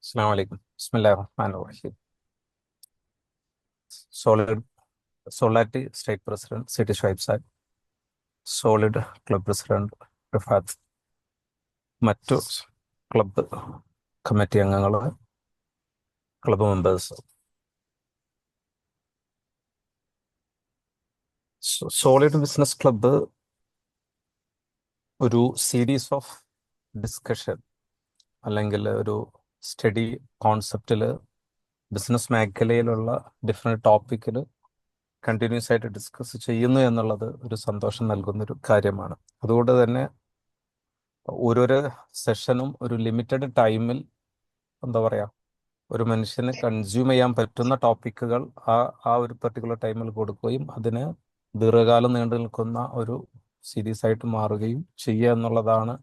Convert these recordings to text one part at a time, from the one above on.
Assalamu alaikum. Bismillahirrahmanirrahim. Solid Solati State President City Shoaib Said, Solid Club President Rifat, മറ്റു club committee അംഗങ്ങൾ, club members. Solid business club ഒരു series of discussion അല്ലെങ്കിൽ ഒരു study കോൺസെപ്റ്റിൽ business മേഖലയിലുള്ള different ടോപ്പിക്കിൽ continuous ആയിട്ട് discuss ചെയ്യുന്നു എന്നുള്ളത് ഒരു സന്തോഷം നൽകുന്നൊരു കാര്യമാണ്. അതുകൊണ്ട് തന്നെ ഓരോരോ സെഷനും ഒരു ലിമിറ്റഡ് ടൈമിൽ എന്താ പറയുക, ഒരു മനുഷ്യന് കൺസ്യൂം ചെയ്യാൻ പറ്റുന്ന ടോപ്പിക്കുകൾ ആ ഒരു പെർട്ടിക്കുലർ ടൈമിൽ കൊടുക്കുകയും അതിന് ദീർഘകാലം നീണ്ടു നിൽക്കുന്ന ഒരു സീരീസ് ആയിട്ട് മാറുകയും ചെയ്യുക എന്നുള്ളതാണ്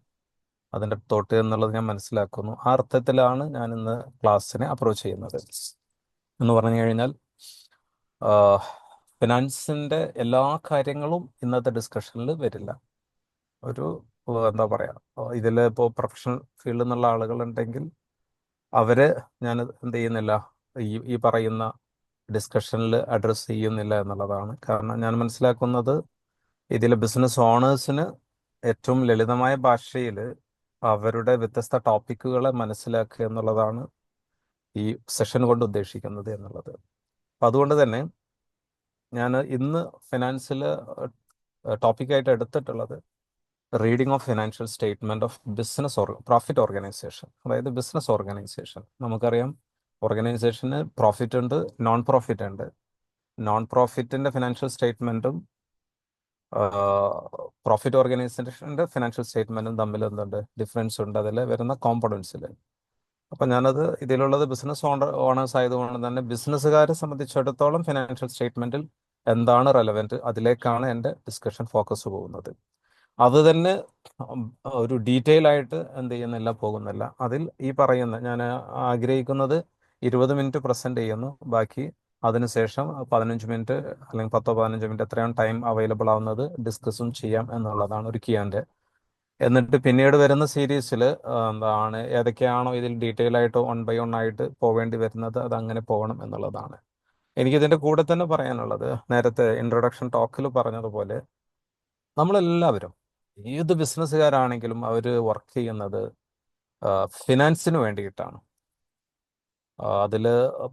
അതിൻ്റെ തോട്ട് എന്നുള്ളത് ഞാൻ മനസ്സിലാക്കുന്നു. ആ അർത്ഥത്തിലാണ് ഞാൻ ഇന്ന് ക്ലാസ്സിനെ അപ്രോച്ച് ചെയ്യുന്നത്. എന്ന് പറഞ്ഞു കഴിഞ്ഞാൽ ഫിനാൻസിൻ്റെ എല്ലാ കാര്യങ്ങളും ഇന്നത്തെ ഡിസ്കഷനിൽ വരില്ല. ഒരു എന്താ പറയുക, ഇതിൽ ഇപ്പോൾ പ്രൊഫഷണൽ ഫീൽഡിൽ നിന്നുള്ള ആളുകളുണ്ടെങ്കിൽ അവരെ ഞാൻ എന്ത് ചെയ്യുന്നില്ല, ഈ പറയുന്ന ഡിസ്കഷനിൽ അഡ്രസ്സ് ചെയ്യുന്നില്ല എന്നുള്ളതാണ്. കാരണം ഞാൻ മനസ്സിലാക്കുന്നത് ഇതിലെ ബിസിനസ് ഓണേഴ്സിന് ഏറ്റവും ലളിതമായ ഭാഷയിൽ അവരുടെ വ്യത്യസ്ത ടോപ്പിക്കുകളെ മനസ്സിലാക്കുക എന്നുള്ളതാണ് ഈ സെഷൻ കൊണ്ട് ഉദ്ദേശിക്കുന്നത് എന്നുള്ളത്. അപ്പം അതുകൊണ്ട് തന്നെ ഞാൻ ഇന്ന് ഫിനാൻസിൽ ടോപ്പിക്കായിട്ട് എടുത്തിട്ടുള്ളത് reading of financial statement of business profit organisation. അതായത് ബിസിനസ് ഓർഗനൈസേഷൻ നമുക്കറിയാം, ഓർഗനൈസേഷന് പ്രോഫിറ്റ് ഉണ്ട്, നോൺ പ്രോഫിറ്റ് ഉണ്ട്. നോൺ പ്രോഫിറ്റിന്റെ ഫിനാൻഷ്യൽ സ്റ്റേറ്റ്മെന്റും പ്രോഫിറ്റ് ഓർഗനൈസേഷന്റെ ഫിനാൻഷ്യൽ സ്റ്റേറ്റ്മെന്റും തമ്മിൽ എന്തുണ്ട്, ഡിഫറൻസ് ഉണ്ട് അതിൽ വരുന്ന കോമ്പണൻസിൽ. അപ്പം ഞാനത് ഇതിലുള്ളത് ബിസിനസ് ഓണേഴ്സ് ആയതുകൊണ്ട് തന്നെ ബിസിനസ്സുകാരെ സംബന്ധിച്ചിടത്തോളം ഫിനാൻഷ്യൽ സ്റ്റേറ്റ്മെന്റിൽ എന്താണ് റെലവെന്റ് അതിലേക്കാണ് എൻ്റെ ഡിസ്കഷൻ ഫോക്കസ് പോകുന്നത്. അത് തന്നെ ഒരു ഡീറ്റെയിൽ ആയിട്ട് എന്ത് ചെയ്യുന്നില്ല, പോകുന്നില്ല. അതിൽ ഈ പറയുന്ന ഞാൻ ആഗ്രഹിക്കുന്നത് 20 മിനിറ്റ് പ്രസന്റ് ചെയ്യുന്നു, ബാക്കി അതിനുശേഷം 15 മിനിറ്റ് അല്ലെങ്കിൽ 10-15 മിനിറ്റ് എത്രയാണ് ടൈം അവൈലബിൾ ആവുന്നത് ഡിസ്കസും ചെയ്യാം എന്നുള്ളതാണ് ഒരു കീയാൻ്റെ. എന്നിട്ട് പിന്നീട് വരുന്ന സീരീസിൽ എന്താണ് ഏതൊക്കെയാണോ ഇതിൽ ഡീറ്റെയിൽ ആയിട്ട് 1 by 1 ആയിട്ട് പോവേണ്ടി വരുന്നത് അത് അങ്ങനെ പോകണം എന്നുള്ളതാണ്. എനിക്കിതിൻ്റെ കൂടെ തന്നെ പറയാനുള്ളത്, നേരത്തെ ഇൻട്രൊഡക്ഷൻ ടോക്കിൽ പറഞ്ഞതുപോലെ നമ്മളെല്ലാവരും ഏത് ബിസിനസ്സുകാരാണെങ്കിലും അവർ വർക്ക് ചെയ്യുന്നത് ഫിനാൻസിന് വേണ്ടിയിട്ടാണ്. അതിൽ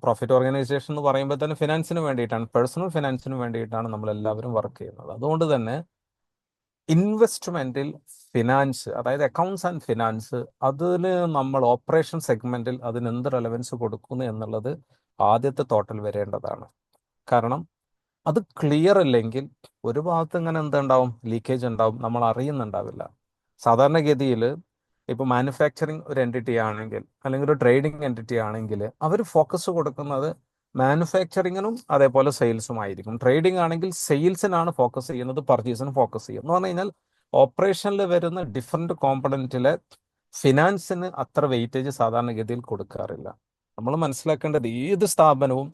പ്രോഫിറ്റ് ഓർഗനൈസേഷൻ എന്ന് പറയുമ്പോൾ തന്നെ ഫിനാൻസിന് വേണ്ടിയിട്ടാണ്, പേഴ്സണൽ ഫിനാൻസിന് വേണ്ടിയിട്ടാണ് നമ്മളെല്ലാവരും വർക്ക് ചെയ്യുന്നത്. അതുകൊണ്ട് തന്നെ ഇൻവെസ്റ്റ്മെന്റിൽ ഫിനാൻസ്, അതായത് അക്കൗണ്ട്സ് ആൻഡ് ഫിനാൻസ്, അതിൽ നമ്മൾ ഓപ്പറേഷൻ സെഗ്മെന്റിൽ അതിന് എന്ത് റെലവൻസ് കൊടുക്കുന്നു എന്നുള്ളത് ആദ്യത്തെ തോട്ടിൽ വരേണ്ടതാണ്. കാരണം അത് ക്ലിയർ അല്ലെങ്കിൽ ഒരു ഭാഗത്ത് ഇങ്ങനെ എന്തുണ്ടാവും, ലീക്കേജ് ഉണ്ടാവും, നമ്മൾ അറിയുന്നുണ്ടാവില്ല. സാധാരണഗതിയിൽ ഇപ്പോൾ മാനുഫാക്ചറിങ് ഒരു എൻറ്റിറ്റി ആണെങ്കിൽ അല്ലെങ്കിൽ ഒരു ട്രേഡിംഗ് എൻറ്റിറ്റി ആണെങ്കിൽ അവർ ഫോക്കസ് കൊടുക്കുന്നത് മാനുഫാക്ചറിങ്ങിനും അതേപോലെ സെയിൽസും ആയിരിക്കും. ട്രേഡിംഗ് ആണെങ്കിൽ സെയിൽസിനാണ് ഫോക്കസ് ചെയ്യുന്നത്, പർച്ചേസിന് ഫോക്കസ് ചെയ്യും. എന്ന് പറഞ്ഞു കഴിഞ്ഞാൽ ഓപ്പറേഷനിൽ വരുന്ന ഡിഫറെൻറ്റ് കോമ്പണൻറ്റിലെ ഫിനാൻസിന് അത്ര വെയിറ്റേജ് സാധാരണഗതിയിൽ കൊടുക്കാറില്ല. നമ്മൾ മനസ്സിലാക്കേണ്ടത് ഏത് സ്ഥാപനവും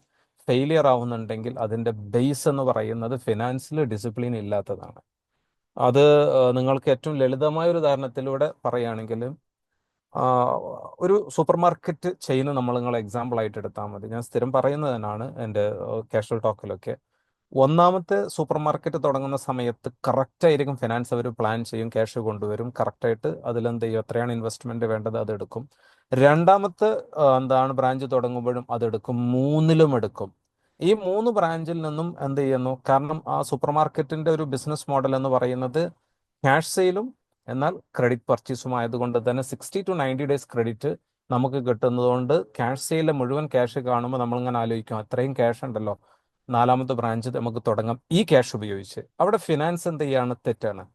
ഫെയിലിയർ ആവുന്നുണ്ടെങ്കിൽ അതിൻ്റെ ബേസ് എന്ന് പറയുന്നത് ഫിനാൻസിൽ ഡിസിപ്ലിൻ ഇല്ലാത്തതാണ്. അത് നിങ്ങൾക്ക് ഏറ്റവും ലളിതമായ ഒരു ഉദാഹരണത്തിലൂടെ പറയുകയാണെങ്കിൽ ഒരു സൂപ്പർ മാർക്കറ്റ് ചെയിന് നിങ്ങൾ എക്സാമ്പിൾ ആയിട്ട് എടുത്താൽ മതി. ഞാൻ സ്ഥിരം പറയുന്നതിനാണ് എൻ്റെ കാഷ്വൽ ടോക്കിലൊക്കെ. ഒന്നാമത്തെ സൂപ്പർ മാർക്കറ്റ് തുടങ്ങുന്ന സമയത്ത് കറക്റ്റായിരിക്കും ഫിനാൻസ് അവർ പ്ലാൻ ചെയ്യും, ക്യാഷ് കൊണ്ടുവരും, കറക്റ്റായിട്ട് അതിലെന്ത് ചെയ്യും, എത്രയാണ് ഇൻവെസ്റ്റ്മെന്റ് വേണ്ടത് അതെടുക്കും. രണ്ടാമത്തെ എന്താണ് ബ്രാഞ്ച് തുടങ്ങുമ്പോഴും അതെടുക്കും, മൂന്നിലും എടുക്കും. ഈ 3 ബ്രാഞ്ചിൽ നിന്നും എന്ത് ചെയ്യുന്നു, കാരണം ആ സൂപ്പർ മാർക്കറ്റിന്റെ ഒരു ബിസിനസ് മോഡൽ എന്ന് പറയുന്നത് ക്യാഷ് സെയിലും എന്നാൽ ക്രെഡിറ്റ് പർച്ചേസും ആയതുകൊണ്ട് തന്നെ 60 to 90 ഡേയ്സ് ക്രെഡിറ്റ് നമുക്ക് കിട്ടുന്നതുകൊണ്ട് ക്യാഷ് സെയിലെ മുഴുവൻ ക്യാഷ് കാണുമ്പോൾ നമ്മളിങ്ങനെ ആലോചിക്കും, അത്രയും ക്യാഷ് ഉണ്ടല്ലോ, 4ാമത്തെ ബ്രാഞ്ച് നമുക്ക് തുടങ്ങാം ഈ ക്യാഷ് ഉപയോഗിച്ച്. അവിടെ ഫിനാൻസ് എന്ത് ചെയ്യാണ്, തെറ്റാണ്.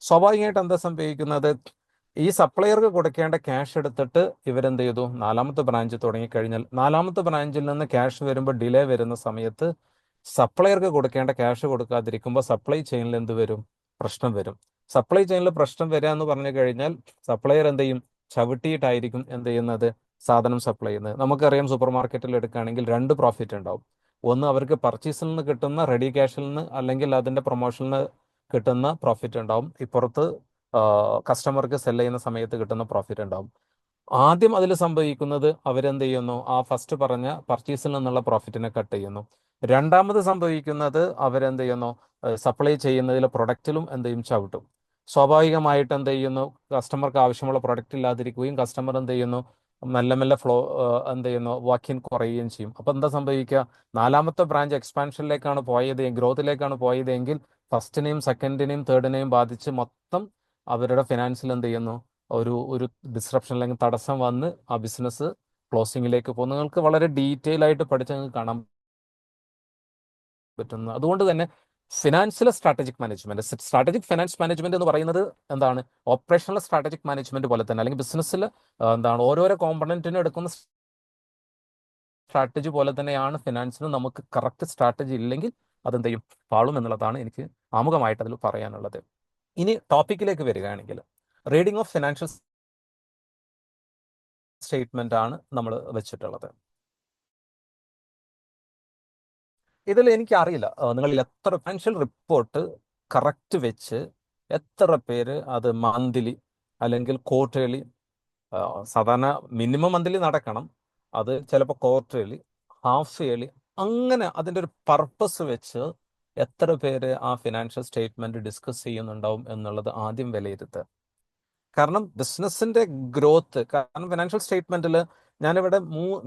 സ്വാഭാവികമായിട്ട് എന്താ സംഭവിക്കുന്നത്, ഈ സപ്ലയർക്ക് കൊടുക്കേണ്ട ക്യാഷ് എടുത്തിട്ട് ഇവരെന്ത് ചെയ്തു, 4ാമത്തെ ബ്രാഞ്ച് തുടങ്ങിക്കഴിഞ്ഞാൽ 4ാമത്തെ ബ്രാഞ്ചിൽ നിന്ന് ക്യാഷ് വരുമ്പോൾ ഡിലേ വരുന്ന സമയത്ത് സപ്ലയർക്ക് കൊടുക്കേണ്ട ക്യാഷ് കൊടുക്കാതിരിക്കുമ്പോൾ സപ്ലൈ ചെയിനിൽ എന്ത് വരും, പ്രശ്നം വരും. സപ്ലൈ ചെയിനിൽ പ്രശ്നം വരിക എന്ന് പറഞ്ഞു കഴിഞ്ഞാൽ സപ്ലയർ എന്ത് ചെയ്യും, ചവിട്ടിയിട്ടായിരിക്കും എന്ത് ചെയ്യുന്നത്, സാധനം സപ്ലൈ ചെയ്യുന്നത്. നമുക്കറിയാം സൂപ്പർ മാർക്കറ്റിൽ എടുക്കുകയാണെങ്കിൽ 2 പ്രോഫിറ്റ് ഉണ്ടാവും. ഒന്ന് അവർക്ക് പർച്ചേസിൽ നിന്ന് കിട്ടുന്ന റെഡി ക്യാഷിൽ നിന്ന് അല്ലെങ്കിൽ അതിൻ്റെ പ്രൊമോഷനിൽ നിന്ന് കിട്ടുന്ന പ്രോഫിറ്റ് ഉണ്ടാവും, ഇപ്പുറത്ത് കസ്റ്റമർക്ക് സെല് ചെയ്യുന്ന സമയത്ത് കിട്ടുന്ന പ്രോഫിറ്റ് ഉണ്ടാവും. ആദ്യം അതിൽ സംഭവിക്കുന്നത് അവരെന്ത് ചെയ്യുന്നു, ആ ഫസ്റ്റ് പറഞ്ഞ പർച്ചേസിൽ നിന്നുള്ള പ്രോഫിറ്റിനെ കട്ട് ചെയ്യുന്നു. രണ്ടാമത് സംഭവിക്കുന്നത് അവരെന്ത് ചെയ്യുന്നു, സപ്ലൈ ചെയ്യുന്നതിൽ പ്രൊഡക്റ്റിലും എന്ത് ചെയ്യും, ചവിട്ടും. സ്വാഭാവികമായിട്ട് എന്ത് ചെയ്യുന്നു, കസ്റ്റമർക്ക് ആവശ്യമുള്ള പ്രൊഡക്റ്റ് ഇല്ലാതിരിക്കുകയും കസ്റ്റമർ എന്ത് ചെയ്യുന്നു, മെല്ലെ മെല്ലെ എന്ത് ചെയ്യുന്നു, വാക്കിൻ കുറയുകയും ചെയ്യും. അപ്പം എന്താ സംഭവിക്കുക, നാലാമത്തെ ബ്രാഞ്ച് എക്സ്പാൻഷനിലേക്കാണ് പോയത്, ഗ്രോത്തിലേക്കാണ് പോയതെങ്കിൽ ഫസ്റ്റിനെയും സെക്കൻഡിനെയും തേർഡിനെയും ബാധിച്ച് മൊത്തം അവരുടെ ഫിനാൻസിൽ എന്ത് ചെയ്യുന്നു, ഒരു ഒരു ഡിസ്റപ്ഷൻ അല്ലെങ്കിൽ തടസ്സം വന്ന് ആ ബിസിനസ് ക്ലോസിങ്ങിലേക്ക് പോകും. നിങ്ങൾക്ക് വളരെ ഡീറ്റെയിൽ ആയിട്ട് പഠിച്ച് നിങ്ങൾക്ക് കാണാൻ പറ്റുന്നു. അതുകൊണ്ട് തന്നെ ഫിനാൻസിലെ സ്ട്രാറ്റജിക് ഫിനാൻസ് മാനേജ്മെന്റ് എന്ന് പറയുന്നത് എന്താണ്, ഓപ്പറേഷണൽ സ്ട്രാറ്റജിക് മാനേജ്മെന്റ് പോലെ തന്നെ, അല്ലെങ്കിൽ ബിസിനസ്സിൽ എന്താണ് ഓരോരോ കോമ്പണന്റിനും എടുക്കുന്ന സ്ട്രാറ്റജി പോലെ തന്നെയാണ് ഫിനാൻസിന്. നമുക്ക് കറക്റ്റ് സ്ട്രാറ്റജി ഇല്ലെങ്കിൽ അതെന്ത് ചെയ്യും, പാളും എന്നുള്ളതാണ് എനിക്ക് ആമുഖമായിട്ട് അതിൽ പറയാനുള്ളത്. ഇനി ടോപ്പിക്കിലേക്ക് വരികയാണെങ്കിൽ, റീഡിംഗ് ഓഫ് ഫിനാൻഷ്യൽ സ്റ്റേറ്റ്മെന്റ് ആണ് നമ്മൾ വെച്ചിട്ടുള്ളത്. ഇതിൽ എനിക്ക് അറിയില്ല നിങ്ങളിൽ എത്ര ഫിനാൻഷ്യൽ റിപ്പോർട്ട് കറക്റ്റ് വെച്ച് എത്ര പേര് അത് മന്ത്ലി അല്ലെങ്കിൽ ക്വാർട്ടേർലി, സാധാരണ മിനിമം മന്ത്ലി നടക്കണം, അത് ചിലപ്പോൾ ക്വാർട്ടേർലി, ഹാഫ് ഇയർലി, അങ്ങനെ അതിൻ്റെ ഒരു പർപ്പസ് വെച്ച് എത്ര പേര് ആ ഫിനാൻഷ്യൽ സ്റ്റേറ്റ്മെന്റ് ഡിസ്കസ് ചെയ്യുന്നുണ്ടാവും എന്നുള്ളത് ആദ്യം വിലയിരുത്തുക. കാരണം ബിസിനസിന്റെ ഗ്രോത്ത്, കാരണം ഫിനാൻഷ്യൽ സ്റ്റേറ്റ്മെന്റിൽ ഞാനിവിടെ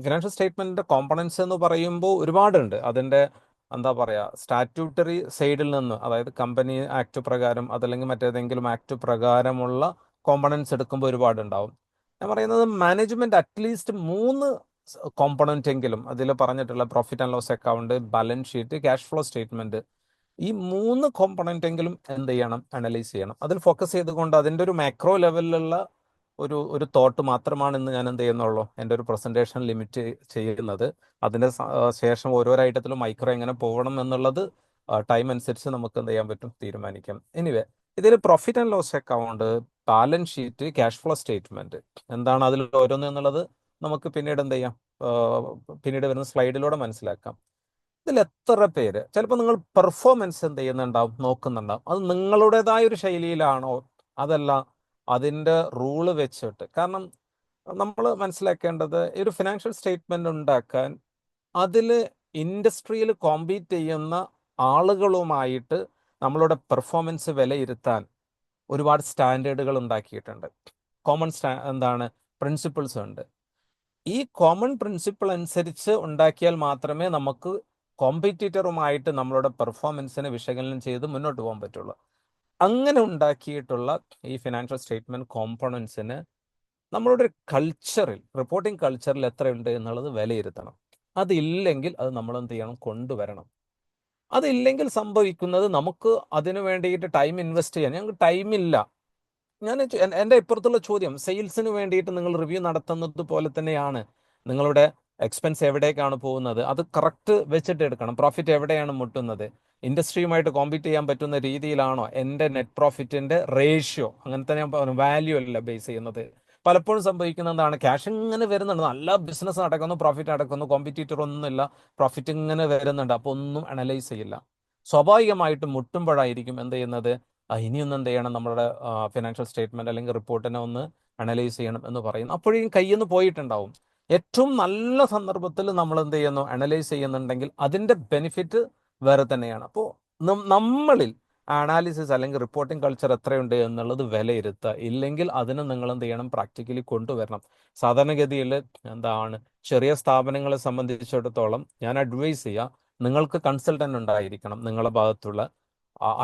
ഫിനാൻഷ്യൽ സ്റ്റേറ്റ്മെന്റിന്റെ കോമ്പണൻസ് എന്ന് പറയുമ്പോൾ ഒരുപാടുണ്ട്. അതിന്റെ എന്താ പറയാ, സ്റ്റാറ്റ്യൂട്ടറി സൈഡിൽ നിന്ന്, അതായത് കമ്പനി ആക്ട് പ്രകാരം അതല്ലെങ്കിൽ മറ്റേതെങ്കിലും ആക്ട് പ്രകാരമുള്ള കോമ്പണൻസ് എടുക്കുമ്പോൾ ഒരുപാടുണ്ടാവും. ഞാൻ പറയുന്നത് മാനേജ്മെന്റ് അറ്റ്ലീസ്റ്റ് 3 കോമ്പണന്റ് എങ്കിലും അതിൽ പറഞ്ഞിട്ടുള്ള profit and loss account, balance sheet, cash flow statement, ഈ 3 കോമ്പണന്റ് എങ്കിലും എന്ത് ചെയ്യണം, അനലൈസ് ചെയ്യണം. അതിൽ ഫോക്കസ് ചെയ്തുകൊണ്ട് അതിൻ്റെ ഒരു മാക്രോ ലെവലിലുള്ള ഒരു തോട്ട് മാത്രമാണ് ഇന്ന് ഞാൻ എന്ത് ചെയ്യുന്നുള്ളൂ, എൻ്റെ ഒരു പ്രസന്റേഷൻ ലിമിറ്റ് ചെയ്യുന്നത്. അതിൻ്റെ ശേഷം ഓരോ ഐറ്റത്തിലും മൈക്രോ എങ്ങനെ പോകണം എന്നുള്ളത് ടൈം അനുസരിച്ച് നമുക്ക് എന്ത് ചെയ്യാൻ പറ്റും, തീരുമാനിക്കാം. എനിവേ, ഇതിൽ profit and loss account, balance sheet, cash flow statement എന്താണ് അതിൽ ഓരോന്ന് എന്നുള്ളത് നമുക്ക് പിന്നീട് എന്ത് ചെയ്യാം, പിന്നീട് വരുന്ന സ്ലൈഡിലൂടെ മനസ്സിലാക്കാം. ഇതിൽ എത്ര പേര് ചിലപ്പോൾ നിങ്ങൾ പെർഫോമൻസ് എന്ത് ചെയ്യുന്നുണ്ടാവും, നോക്കുന്നുണ്ടാവും. അത് നിങ്ങളുടേതായ ഒരു ശൈലിയിലാണോ, അതല്ല അതിൻ്റെ റൂള് വെച്ചിട്ട്. കാരണം നമ്മൾ മനസ്സിലാക്കേണ്ടത്, ഒരു ഫിനാൻഷ്യൽ സ്റ്റേറ്റ്മെന്റ് ഉണ്ടാക്കാൻ അതിൽ ഇൻഡസ്ട്രിയിൽ കോമ്പീറ്റ് ചെയ്യുന്ന ആളുകളുമായിട്ട് നമ്മളുടെ പെർഫോമൻസ് വിലയിരുത്താൻ ഒരുപാട് സ്റ്റാൻഡേർഡുകൾ ഉണ്ടാക്കിയിട്ടുണ്ട്. കോമൺ എന്താണ്, പ്രിൻസിപ്പിൾസ് ഉണ്ട്. ഈ കോമൺ പ്രിൻസിപ്പിൾ അനുസരിച്ച് ഉണ്ടാക്കിയാൽ മാത്രമേ നമുക്ക് കോമ്പറ്റീറ്ററുമായിട്ട് നമ്മളുടെ പെർഫോമൻസിനെ വിശകലനം ചെയ്ത് മുന്നോട്ട് പോകാൻ പറ്റുള്ളൂ. അങ്ങനെ ഉണ്ടാക്കിയിട്ടുള്ള ഈ ഫിനാൻഷ്യൽ സ്റ്റേറ്റ്മെന്റ് കോമ്പോണൻസിന് നമ്മളുടെ ഒരു കൾച്ചറിൽ, റിപ്പോർട്ടിംഗ് കൾച്ചറിൽ എത്രയുണ്ട് എന്നുള്ളത് വിലയിരുത്തണം. അതില്ലെങ്കിൽ അത് നമ്മൾ എന്ത് ചെയ്യണം, കൊണ്ടുവരണം. അതില്ലെങ്കിൽ സംഭവിക്കുന്നത്, നമുക്ക് അതിനു വേണ്ടിയിട്ട് ടൈം ഇൻവെസ്റ്റ് ചെയ്യാൻ ഞങ്ങൾക്ക് ടൈമില്ല. എൻ്റെ ഇപ്പുറത്തുള്ള ചോദ്യം, സെയിൽസിന് വേണ്ടിയിട്ട് നിങ്ങൾ റിവ്യൂ നടത്തുന്നത് പോലെ തന്നെയാണ് നിങ്ങളുടെ എക്സ്പെൻസ് എവിടേക്കാണ് പോകുന്നത്, അത് കറക്റ്റ് വെച്ചിട്ട് എടുക്കണം. പ്രോഫിറ്റ് എവിടെയാണ് മുട്ടുന്നത്, ഇൻഡസ്ട്രിയുമായിട്ട് കോമ്പീറ്റ് ചെയ്യാൻ പറ്റുന്ന രീതിയിലാണോ എൻ്റെ നെറ്റ് പ്രോഫിറ്റിന്റെ റേഷ്യോ, അങ്ങനത്തെ ഞാൻ വാല്യൂ അല്ല ബേസ് ചെയ്യുന്നത്. പലപ്പോഴും സംഭവിക്കുന്ന എന്താണ്, ക്യാഷ് ഇങ്ങനെ വരുന്നുണ്ട്, നല്ല ബിസിനസ് നടക്കുന്നു, പ്രോഫിറ്റ് നടക്കുന്നു, കോമ്പറ്റീറ്റർ ഒന്നുമില്ല, പ്രോഫിറ്റ് ഇങ്ങനെ വരുന്നുണ്ട്, അപ്പോൾ ഒന്നും അനലൈസ് ചെയ്യില്ല. സ്വാഭാവികമായിട്ടും മുട്ടുമ്പോഴായിരിക്കും എന്ത് ചെയ്യുന്നത്, ഇനിയൊന്നും എന്ത് ചെയ്യണം, നമ്മുടെ ഫിനാൻഷ്യൽ സ്റ്റേറ്റ്മെന്റ് അല്ലെങ്കിൽ റിപ്പോർട്ടിനെ ഒന്ന് അനലൈസ് ചെയ്യണം എന്ന് പറയുന്നു. അപ്പോഴേക്കും കയ്യിൽ നിന്ന് പോയിട്ടുണ്ടാവും. ഏറ്റവും നല്ല സന്ദർഭത്തിൽ നമ്മൾ എന്ത് ചെയ്യുന്നു, അനലൈസ് ചെയ്യുന്നുണ്ടെങ്കിൽ അതിൻ്റെ ബെനിഫിറ്റ് വേറെ തന്നെയാണ്. അപ്പോൾ നമ്മളിൽ അനാലിസിസ് അല്ലെങ്കിൽ റിപ്പോർട്ടിംഗ് കൾച്ചർ എത്രയുണ്ട് എന്നുള്ളത് വിലയിരുത്തുക. ഇല്ലെങ്കിൽ അതിന് നിങ്ങൾ എന്ത് ചെയ്യണം, പ്രാക്ടിക്കലി കൊണ്ടുവരണം. സാധാരണഗതിയിൽ എന്താണ്, ചെറിയ സ്ഥാപനങ്ങളെ സംബന്ധിച്ചിടത്തോളം ഞാൻ അഡ്വൈസ് ചെയ്യുക, നിങ്ങൾക്ക് കൺസൾട്ടന്റ് ഉണ്ടായിരിക്കണം നിങ്ങളുടെ ഭാഗത്തുള്ള.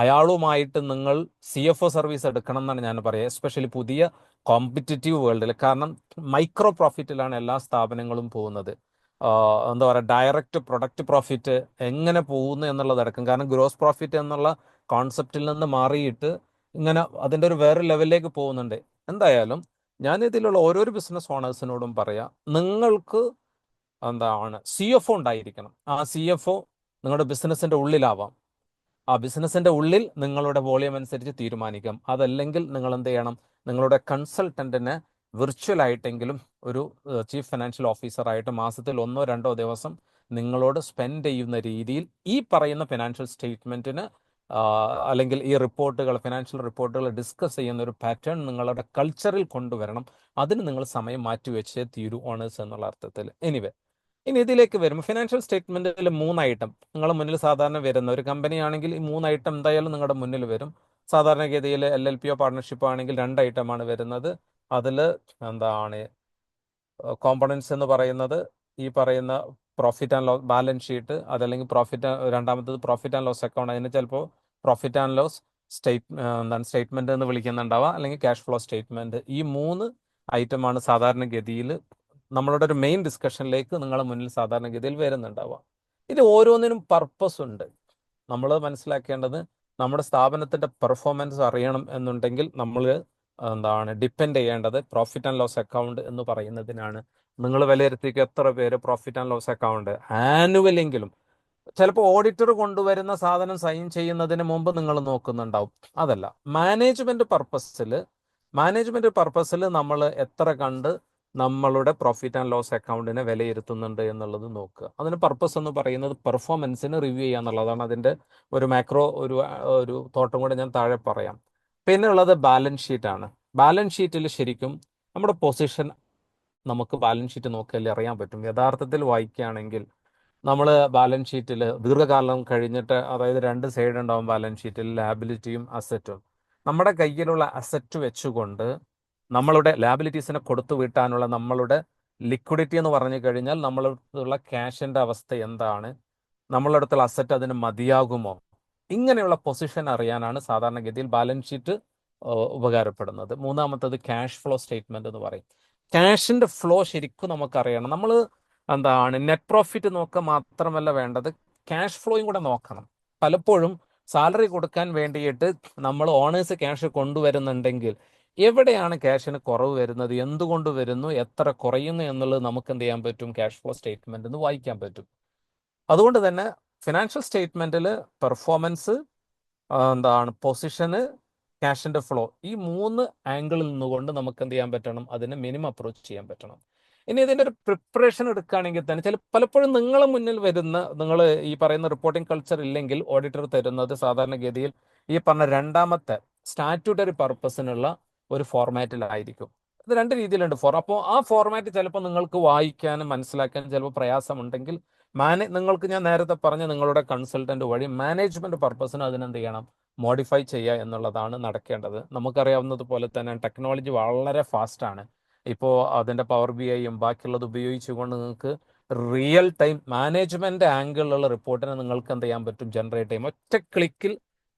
അയാളുമായിട്ട് നിങ്ങൾ CFO സർവീസ് എടുക്കണം എന്നാണ് ഞാൻ പറയുക, എസ്പെഷ്യലി പുതിയ കോമ്പറ്റിറ്റീവ് വേൾഡിൽ. കാരണം മൈക്രോ പ്രോഫിറ്റിലാണ് എല്ലാ സ്ഥാപനങ്ങളും പോകുന്നത്. എന്താ പറയുക, ഡയറക്റ്റ് പ്രൊഡക്റ്റ് പ്രോഫിറ്റ് എങ്ങനെ പോകുന്നു എന്നുള്ളതടക്കം. കാരണം ഗ്രോസ് പ്രോഫിറ്റ് എന്നുള്ള കോൺസെപ്റ്റിൽ നിന്ന് മാറിയിട്ട് ഇങ്ങനെ അതിൻ്റെ ഒരു വേറെ ലെവലിലേക്ക് പോകുന്നുണ്ട്. എന്തായാലും ഞാൻ ഇതിലുള്ള ഓരോരോ ബിസിനസ് ഓണേഴ്സിനോടും പറയാം, നിങ്ങൾക്ക് എന്താണ് CFO ഉണ്ടായിരിക്കണം. ആ CFO നിങ്ങളുടെ ബിസിനസിന്റെ ഉള്ളിലാവാം. ആ ബിസിനസിന്റെ ഉള്ളിൽ നിങ്ങളുടെ വോളിയം അനുസരിച്ച് തീരുമാനിക്കാം. അതല്ലെങ്കിൽ നിങ്ങൾ എന്ത് ചെയ്യണം, നിങ്ങളുടെ കൺസൾട്ടന്റിനെ വിർച്വൽ ആയിട്ടെങ്കിലും ഒരു ചീഫ് ഫിനാൻഷ്യൽ ഓഫീസറായിട്ട് മാസത്തിൽ 1-2 ദിവസം നിങ്ങളോട് സ്പെൻഡ് ചെയ്യുന്ന രീതിയിൽ ഈ പറയുന്ന ഫിനാൻഷ്യൽ സ്റ്റേറ്റ്മെന്റിന് അല്ലെങ്കിൽ ഈ റിപ്പോർട്ടുകൾ, ഫിനാൻഷ്യൽ റിപ്പോർട്ടുകൾ ഡിസ്കസ് ചെയ്യുന്ന ഒരു പാറ്റേൺ നിങ്ങളുടെ കൾച്ചറിൽ കൊണ്ടുവരണം. അതിന് നിങ്ങൾ സമയം മാറ്റിവെച്ചേ തീരൂ ഓണേഴ്സ് എന്നുള്ള അർത്ഥത്തിൽ. ഇനി ഇതിലേക്ക് വരുമ്പോൾ ഫിനാൻഷ്യൽ സ്റ്റേറ്റ്മെന്റിൽ 3 ഐറ്റം നിങ്ങളുടെ മുന്നിൽ സാധാരണ വരുന്ന ഒരു കമ്പനി ആണെങ്കിൽ ഈ 3 ഐറ്റം എന്തായാലും നിങ്ങളുടെ മുന്നിൽ വരും. സാധാരണഗതിയിൽ LLP പാർട്ണർഷിപ്പോ ആണെങ്കിൽ 2 ഐറ്റമാണ് വരുന്നത്. അതിൽ എന്താണ് കോമ്പണൻസ് എന്ന് പറയുന്നത് ഈ പറയുന്ന profit and loss balance sheet, അതല്ലെങ്കിൽ രണ്ടാമത്തത് പ്രോഫിറ്റ് ആൻഡ് ലോസ് അക്കൗണ്ട്. അതിന് ചിലപ്പോൾ പ്രോഫിറ്റ് ആൻഡ് ലോസ് സ്റ്റേറ്റ്മെന്റ് എന്ന് വിളിക്കുന്നുണ്ടാവുക, അല്ലെങ്കിൽ ക്യാഷ് ഫ്ലോ സ്റ്റേറ്റ്മെന്റ്. ഈ 3 ഐറ്റമാണ് സാധാരണഗതിയിൽ നമ്മളുടെ ഒരു മെയിൻ ഡിസ്കഷനിലേക്ക് നിങ്ങളുടെ മുന്നിൽ സാധാരണഗതിയിൽ വരുന്നുണ്ടാവുക. ഇത് ഓരോന്നിനും പർപ്പസ് ഉണ്ട്. നമ്മൾ മനസ്സിലാക്കേണ്ടത്, നമ്മുടെ സ്ഥാപനത്തിന്റെ പെർഫോമൻസ് അറിയണം എന്നുണ്ടെങ്കിൽ നമ്മൾ ഡിപ്പെൻഡ് ചെയ്യേണ്ടത് പ്രോഫിറ്റ് ആൻഡ് ലോസ് അക്കൗണ്ട് എന്ന് പറയുന്നതിനാണ്. നിങ്ങൾ വിലയിരുത്തിക്കുക എത്ര പേര് പ്രോഫിറ്റ് ആൻഡ് ലോസ് അക്കൗണ്ട് ആനുവലെങ്കിലും, ചിലപ്പോൾ ഓഡിറ്റർ കൊണ്ടുവരുന്ന സാധനം സൈൻ ചെയ്യുന്നതിന് മുമ്പ് നിങ്ങൾ നോക്കുന്നുണ്ടാവും. അതല്ല, മാനേജ്മെന്റ് പർപ്പസിൽ നമ്മൾ എത്ര കണ്ട് നമ്മളുടെ പ്രോഫിറ്റ് ആൻഡ് ലോസ് അക്കൗണ്ടിനെ വിലയിരുത്തുന്നുണ്ട് എന്നുള്ളത് നോക്കുക. അതിന് പർപ്പസ് എന്ന് പറയുന്നത് പെർഫോമൻസിന് റിവ്യൂ ചെയ്യുക എന്നുള്ളതാണ്. അതിൻ്റെ ഒരു മാക്രോ ഒരു തോട്ടം കൂടെ ഞാൻ താഴെ പറയാം. പിന്നെ ഉള്ളത് ബാലൻസ് ഷീറ്റ് ആണ്. ബാലൻസ് ഷീറ്റിൽ ശരിക്കും നമ്മുടെ പൊസിഷൻ നമുക്ക് ബാലൻസ് ഷീറ്റ് നോക്കിയാലേ അറിയാൻ പറ്റും. യഥാർത്ഥത്തിൽ വായിക്കുകയാണെങ്കിൽ നമ്മൾ ബാലൻസ് ഷീറ്റിൽ ദീർഘകാലം കഴിഞ്ഞിട്ട്, അതായത് 2 സൈഡ് ഉണ്ടാവും ബാലൻസ് ഷീറ്റിൽ, ലാബിലിറ്റിയും അസറ്റും. നമ്മുടെ കയ്യിലുള്ള അസറ്റ് വെച്ചുകൊണ്ട് നമ്മളുടെ ലാബിലിറ്റീസിനെ കൊടുത്തു വീട്ടാനുള്ള നമ്മളുടെ ലിക്വിഡിറ്റി എന്ന് പറഞ്ഞു കഴിഞ്ഞാൽ നമ്മളുള്ള ക്യാഷിന്റെ അവസ്ഥ എന്താണ്, നമ്മളുടെ അടുത്തുള്ള അസറ്റ് അതിന് മതിയാകുമോ, ഇങ്ങനെയുള്ള പൊസിഷൻ അറിയാനാണ് സാധാരണഗതിയിൽ ബാലൻസ് ഷീറ്റ് ഉപകാരപ്പെടുന്നത്. മൂന്നാമത്തത് ക്യാഷ് ഫ്ലോ സ്റ്റേറ്റ്മെന്റ് എന്ന് പറയും. ക്യാഷിന്റെ ഫ്ലോ ശരിക്കും നമുക്കറിയണം. നമ്മൾ നെറ്റ് പ്രോഫിറ്റ് നോക്കുക മാത്രമല്ല വേണ്ടത്, ക്യാഷ് ഫ്ലോയും കൂടെ നോക്കണം. പലപ്പോഴും സാലറി കൊടുക്കാൻ വേണ്ടിയിട്ട് നമ്മൾ ഓണേഴ്സ് ക്യാഷ് കൊണ്ടുവരുന്നുണ്ടെങ്കിൽ എവിടെയാണ് ക്യാഷിന് കുറവ് വരുന്നത്, എന്തുകൊണ്ട് വരുന്നു, എത്ര കുറയുന്നു എന്നുള്ളത് നമുക്ക് എന്ത് ചെയ്യാൻ പറ്റും, ക്യാഷ് ഫ്ലോ സ്റ്റേറ്റ്മെന്റ് എന്ന് വായിക്കാൻ പറ്റും. അതുകൊണ്ട് തന്നെ ഫിനാൻഷ്യൽ സ്റ്റേറ്റ്മെന്റിൽ പെർഫോമൻസ്, പൊസിഷന്, ക്യാഷിന്റെ ഫ്ലോ, ഈ 3 ആംഗിളിൽ നിന്നുകൊണ്ട് നമുക്ക് എന്ത് ചെയ്യാൻ പറ്റണം, അതിനെ മിനിമം അപ്രോച്ച് ചെയ്യാൻ പറ്റണം. ഇനി ഇതിന്റെ ഒരു പ്രിപ്പറേഷൻ എടുക്കുകയാണെങ്കിൽ തന്നെ പലപ്പോഴും നിങ്ങളെ മുന്നിൽ വരുന്ന, നിങ്ങൾ ഈ പറയുന്ന റിപ്പോർട്ടിംഗ് കൾച്ചർ ഇല്ലെങ്കിൽ ഓഡിറ്റർ തരുന്നത് സാധാരണഗതിയിൽ ഈ പറഞ്ഞ രണ്ടാമത്തെ സ്റ്റാറ്റ്യൂട്ടറി പർപ്പസിനുള്ള ഒരു ഫോർമാറ്റിലായിരിക്കും. ഇത് 2 രീതിയിലുണ്ട്. അപ്പോൾ ആ ഫോർമാറ്റ് ചിലപ്പോൾ നിങ്ങൾക്ക് വായിക്കാനും മനസ്സിലാക്കാനും ചിലപ്പോൾ പ്രയാസമുണ്ടെങ്കിൽ നിങ്ങൾക്ക് ഞാൻ നേരത്തെ പറഞ്ഞ നിങ്ങളുടെ കൺസൾട്ടന്റ് വഴി മാനേജ്മെന്റ് പർപ്പസിന് അതിനെന്ത് ചെയ്യണം, മോഡിഫൈ ചെയ്യുക എന്നുള്ളതാണ് നടക്കേണ്ടത്. നമുക്കറിയാവുന്നതുപോലെ തന്നെ ടെക്നോളജി വളരെ ഫാസ്റ്റാണ്. ഇപ്പോൾ അതിൻ്റെ പവർ BIയും ബാക്കിയുള്ളത് ഉപയോഗിച്ചുകൊണ്ട് നിങ്ങൾക്ക് റിയൽ ടൈം മാനേജ്മെന്റ് ആംഗിളിലുള്ള റിപ്പോർട്ടിനെ നിങ്ങൾക്ക് എന്ത് ചെയ്യാൻ പറ്റും, ജനറേറ്റ് ചെയ്യും. ഒറ്റ ക്ലിക്കിൽ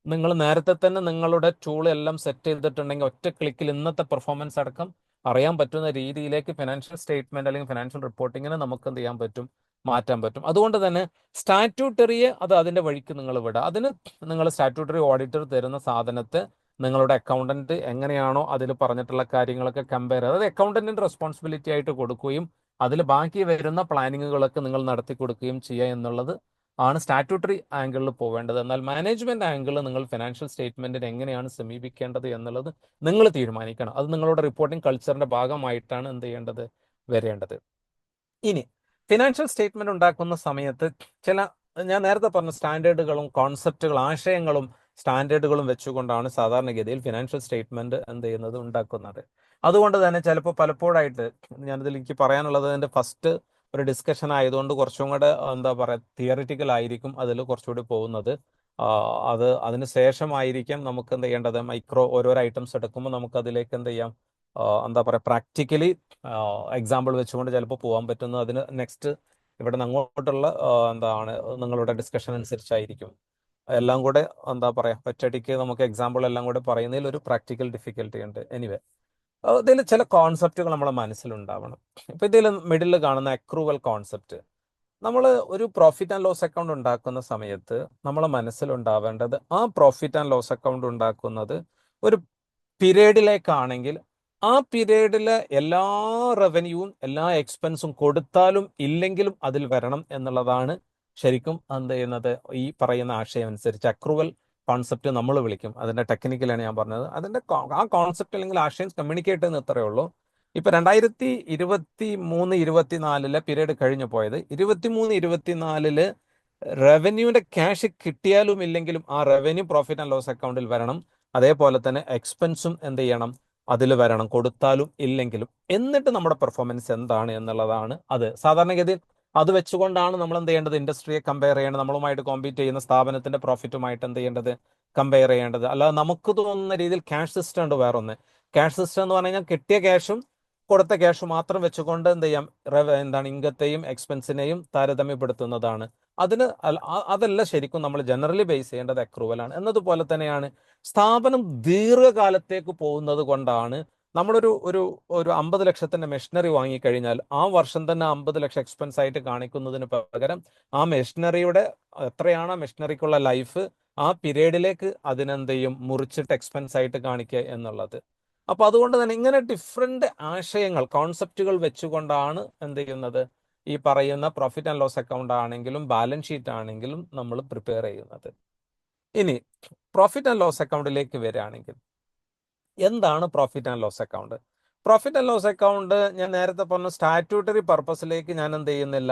നിങ്ങൾ നേരത്തെ തന്നെ നിങ്ങളുടെ ടൂൾ എല്ലാം സെറ്റ് ചെയ്തിട്ടുണ്ടെങ്കിൽ ഒറ്റ ക്ലിക്കിൽ ഇന്നത്തെ പെർഫോമൻസ് അടക്കം അറിയാൻ പറ്റുന്ന രീതിയിലേക്ക് ഫിനാൻഷ്യൽ സ്റ്റേറ്റ്മെന്റ് അല്ലെങ്കിൽ ഫിനാൻഷ്യൽ റിപ്പോർട്ടിങ്ങിനെ നമുക്ക് എന്ത് ചെയ്യാൻ പറ്റും, മാറ്റാൻ പറ്റും. അതുകൊണ്ട് തന്നെ സ്റ്റാറ്റ്യൂട്ടറിയെ അതിന്റെ വഴിക്ക് നിങ്ങൾ വിടുക. അതിന് നിങ്ങൾ സ്റ്റാറ്റ്യൂട്ടറി ഓഡിറ്റർ തരുന്ന സാധനത്തെ നിങ്ങളുടെ അക്കൗണ്ടന്റ് എങ്ങനെയാണോ അതിൽ പറഞ്ഞിട്ടുള്ള കാര്യങ്ങളൊക്കെ കമ്പയർ ചെയ്ത്, അത് അക്കൗണ്ടന്റിന്റെ റെസ്പോൺസിബിലിറ്റി ആയിട്ട് കൊടുക്കുകയും അതിൽ ബാക്കി വരുന്ന പ്ലാനിങ്ങുകളൊക്കെ നിങ്ങൾ നടത്തി കൊടുക്കുകയും ചെയ്യുക എന്നുള്ളത് ആണ് സ്റ്റാറ്റ്യൂട്ടറി ആംഗിളിൽ പോവേണ്ടത്. എന്നാൽ മാനേജ്മെന്റ് ആംഗിളിൽ നിങ്ങൾ ഫിനാൻഷ്യൽ സ്റ്റേറ്റ്മെന്റിന് എങ്ങനെയാണ് സമീപിക്കേണ്ടത് എന്നുള്ളത് നിങ്ങൾ തീരുമാനിക്കണം. അത് നിങ്ങളുടെ റിപ്പോർട്ടിംഗ് കൾച്ചറിന്റെ ഭാഗമായിട്ടാണ് എന്ത് ചെയ്യേണ്ടത്, വരേണ്ടത്. ഇനി ഫിനാൻഷ്യൽ സ്റ്റേറ്റ്മെന്റ് ഉണ്ടാക്കുന്ന സമയത്ത് ഞാൻ നേരത്തെ പറഞ്ഞ സ്റ്റാൻഡേർഡുകളും കോൺസെപ്റ്റുകളും ആശയങ്ങളും സ്റ്റാൻഡേർഡുകളും വെച്ചുകൊണ്ടാണ് സാധാരണഗതിയിൽ ഫിനാൻഷ്യൽ സ്റ്റേറ്റ്മെന്റ് എന്ത് ചെയ്യുന്നത്, ഉണ്ടാക്കുന്നത്. അതുകൊണ്ട് തന്നെ ചിലപ്പോൾ പലപ്പോഴായിട്ട് ഞാനിതിൽ എനിക്ക് പറയാനുള്ളത്, അതിന്റെ ഫസ്റ്റ് ഒരു ഡിസ്കഷൻ ആയതുകൊണ്ട് കുറച്ചും കൂടെ തിയറിറ്റിക്കൽ ആയിരിക്കും അതിൽ കുറച്ചുകൂടി പോകുന്നത്. അതിന് ശേഷമായിരിക്കും നമുക്ക് എന്ത് ചെയ്യേണ്ടത്, ഓരോരോ ഐറ്റംസ് എടുക്കുമ്പോൾ നമുക്ക് അതിലേക്ക് എന്ത് ചെയ്യാം, പ്രാക്ടിക്കലി എക്സാമ്പിൾ വെച്ചുകൊണ്ട് ചിലപ്പോൾ പോകാൻ പറ്റുന്നത്. അതിന് നെക്സ്റ്റ് ഇവിടെ നിന്ന് അങ്ങോട്ടുള്ള നിങ്ങളുടെ ഡിസ്കഷൻ അനുസരിച്ചായിരിക്കും. എല്ലാം കൂടെ ഒറ്റയടിക്ക് നമുക്ക് എക്സാമ്പിൾ എല്ലാം കൂടെ പറയുന്നതിൽ ഒരു പ്രാക്ടിക്കൽ ഡിഫിക്കൽട്ടി ഉണ്ട്. ഇതിൽ ചില കോൺസെപ്റ്റുകൾ നമ്മളെ മനസ്സിലുണ്ടാവണം. ഇപ്പൊ ഇതിൽ മിഡിൽ കാണുന്ന അക്രൂവൽ കോൺസെപ്റ്റ്, നമ്മൾ ഒരു പ്രോഫിറ്റ് ആൻഡ് ലോസ് അക്കൗണ്ട് ഉണ്ടാക്കുന്ന സമയത്ത് നമ്മളെ മനസ്സിലുണ്ടാവേണ്ടത്, ആ പ്രോഫിറ്റ് ആൻഡ് ലോസ് അക്കൗണ്ട് ഉണ്ടാക്കുന്നത് ഒരു പീരീഡിലേക്കാണെങ്കിൽ ആ പീരീഡിലെ എല്ലാ റവന്യൂവും എല്ലാ എക്സ്പെൻസും കൊടുത്താലും ഇല്ലെങ്കിലും അതിൽ വരണം എന്നുള്ളതാണ് ശരിക്കും എന്ത് ചെയ്യുന്നത്, ഈ പറയുന്ന ആശയം അനുസരിച്ച് അക്രൂവൽ കോൺസെപ്റ്റ് നമ്മൾ വിളിക്കും. അതിന്റെ ടെക്നിക്കലാണ് ഞാൻ പറഞ്ഞത്. അതിന്റെ ആ കോൺസെപ്റ്റ് അല്ലെങ്കിൽ ആശയം കമ്മ്യൂണിക്കേറ്റ് ചെയ്യുന്ന ഇത്രയേ ഉള്ളൂ. ഇപ്പൊ 2023-24 പീരീഡ് കഴിഞ്ഞു പോയത്, 23-24 റവന്യൂവിന്റെ ക്യാഷ് കിട്ടിയാലും ഇല്ലെങ്കിലും ആ റവന്യൂ പ്രോഫിറ്റ് ആൻഡ് ലോസ് അക്കൗണ്ടിൽ വരണം. അതേപോലെ തന്നെ എക്സ്പെൻസും എന്ത് ചെയ്യണം, അതിൽ വരണം, കൊടുത്താലും ഇല്ലെങ്കിലും. എന്നിട്ട് നമ്മുടെ പെർഫോമൻസ് എന്താണ് എന്നുള്ളതാണ് അത്. സാധാരണഗതിയിൽ അത് വെച്ചുകൊണ്ടാണ് നമ്മൾ എന്ത് ചെയ്യേണ്ടത്, ഇൻഡസ്ട്രിയെ കമ്പയർ ചെയ്യേണ്ടത്, നമ്മളുമായിട്ട് കോമ്പീറ്റ് ചെയ്യുന്ന സ്ഥാപനത്തിന്റെ പ്രോഫിറ്റുമായിട്ട് എന്ത് ചെയ്യേണ്ടത്, കമ്പയർ ചെയ്യേണ്ടത്. അല്ലാതെ നമുക്ക് തോന്നുന്ന രീതിയിൽ ക്യാഷ് സിസ്റ്റം ഉണ്ട് വേറൊന്ന്. ക്യാഷ് സിസ്റ്റം എന്ന് പറഞ്ഞു കഴിഞ്ഞാൽ കിട്ടിയ ക്യാഷും കൊടുത്ത ക്യാഷ് മാത്രം വെച്ചുകൊണ്ട് എന്ത് ചെയ്യാം, എന്താണ് ഇൻകത്തെയും എക്സ്പെൻസിനെയും താരതമ്യപ്പെടുത്തുന്നതാണ്. അതല്ല ശരിക്കും നമ്മൾ ജനറലി ബേസ് ചെയ്യേണ്ടത് അക്രൂവലാണ്. എന്നതുപോലെ തന്നെയാണ് സ്ഥാപനം ദീർഘകാലത്തേക്ക് പോകുന്നത് കൊണ്ടാണ് നമ്മളൊരു ഒരു ഒരു 50 ലക്ഷത്തിന്റെ മെഷീനറി വാങ്ങിക്കഴിഞ്ഞാൽ ആ വർഷം തന്നെ 50 ലക്ഷം എക്സ്പെൻസ് ആയിട്ട് കാണിക്കുന്നതിന് പകരം ആ മെഷീനറിയുടെ എത്രയാണ് ആ മെഷീനറിക്കുള്ള ലൈഫ്, ആ പീരീഡിലേക്ക് അതിനെന്ത് ചെയ്യും, മുറിച്ചിട്ട് എക്സ്പെൻസ് ആയിട്ട് കാണിക്കുക എന്നുള്ളത്. അപ്പൊ അതുകൊണ്ട് തന്നെ ഇങ്ങനെ ഡിഫറെന്റ് ആശയങ്ങൾ, കോൺസെപ്റ്റുകൾ വെച്ചുകൊണ്ടാണ് എന്ത് ചെയ്യുന്നത്, ഈ പറയുന്ന പ്രോഫിറ്റ് ആൻഡ് ലോസ് അക്കൗണ്ട് ആണെങ്കിലും ബാലൻസ് ഷീറ്റ് ആണെങ്കിലും നമ്മൾ പ്രിപ്പയർ ചെയ്യുന്നത്. ഇനി പ്രോഫിറ്റ് ആൻഡ് ലോസ് അക്കൗണ്ടിലേക്ക് വരികയാണെങ്കിൽ എന്താണ് profit and loss account? Profit and loss account ഞാൻ നേരത്തെ പറഞ്ഞ സ്റ്റാറ്റ്യൂട്ടറി പർപ്പസിലേക്ക് ഞാൻ എന്ത് ചെയ്യുന്നില്ല,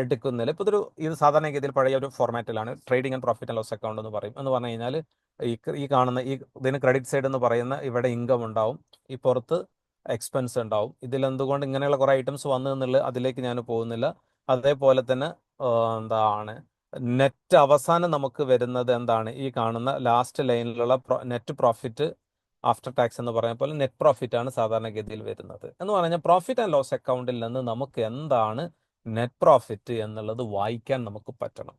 എടുക്കുന്നില്ല. ഇപ്പോൾ ഇത് സാധാരണഗതിയിൽ പഴയ ഒരു ഫോർമാറ്റിലാണ് trading and profit and loss account എന്ന് പറയും. എന്ന് പറഞ്ഞു കഴിഞ്ഞാൽ ഈ കാണുന്ന ഇതിന് ക്രെഡിറ്റ് സൈഡ് എന്ന് പറയുന്ന ഇവിടെ ഇൻകം ഉണ്ടാവും, ഈ പുറത്ത് എക്സ്പെൻസ് ഉണ്ടാവും. ഇതിലെന്തുകൊണ്ട് ഇങ്ങനെയുള്ള കുറേ ഐറ്റംസ് വന്നു എന്നുള്ളത് അതിലേക്ക് ഞാൻ പോകുന്നില്ല. അതേപോലെ തന്നെ എന്താണ് നെറ്റ് അവസാനം നമുക്ക് വരുന്നത് എന്താണ്, ഈ കാണുന്ന ലാസ്റ്റ് ലൈനിലുള്ള നെറ്റ് പ്രോഫിറ്റ് ആഫ്റ്റർ ടാക്സ് എന്ന് പറയുന്ന പോലെ നെറ്റ് പ്രോഫിറ്റ് ആണ് സാധാരണഗതിയിൽ വരുന്നത്. എന്ന് പറഞ്ഞാൽ പ്രോഫിറ്റ് ആൻഡ് ലോസ് അക്കൗണ്ടിൽ നിന്ന് നമുക്ക് എന്താണ് നെറ്റ് പ്രോഫിറ്റ് എന്നുള്ളത് വായിക്കാൻ നമുക്ക് പറ്റണം.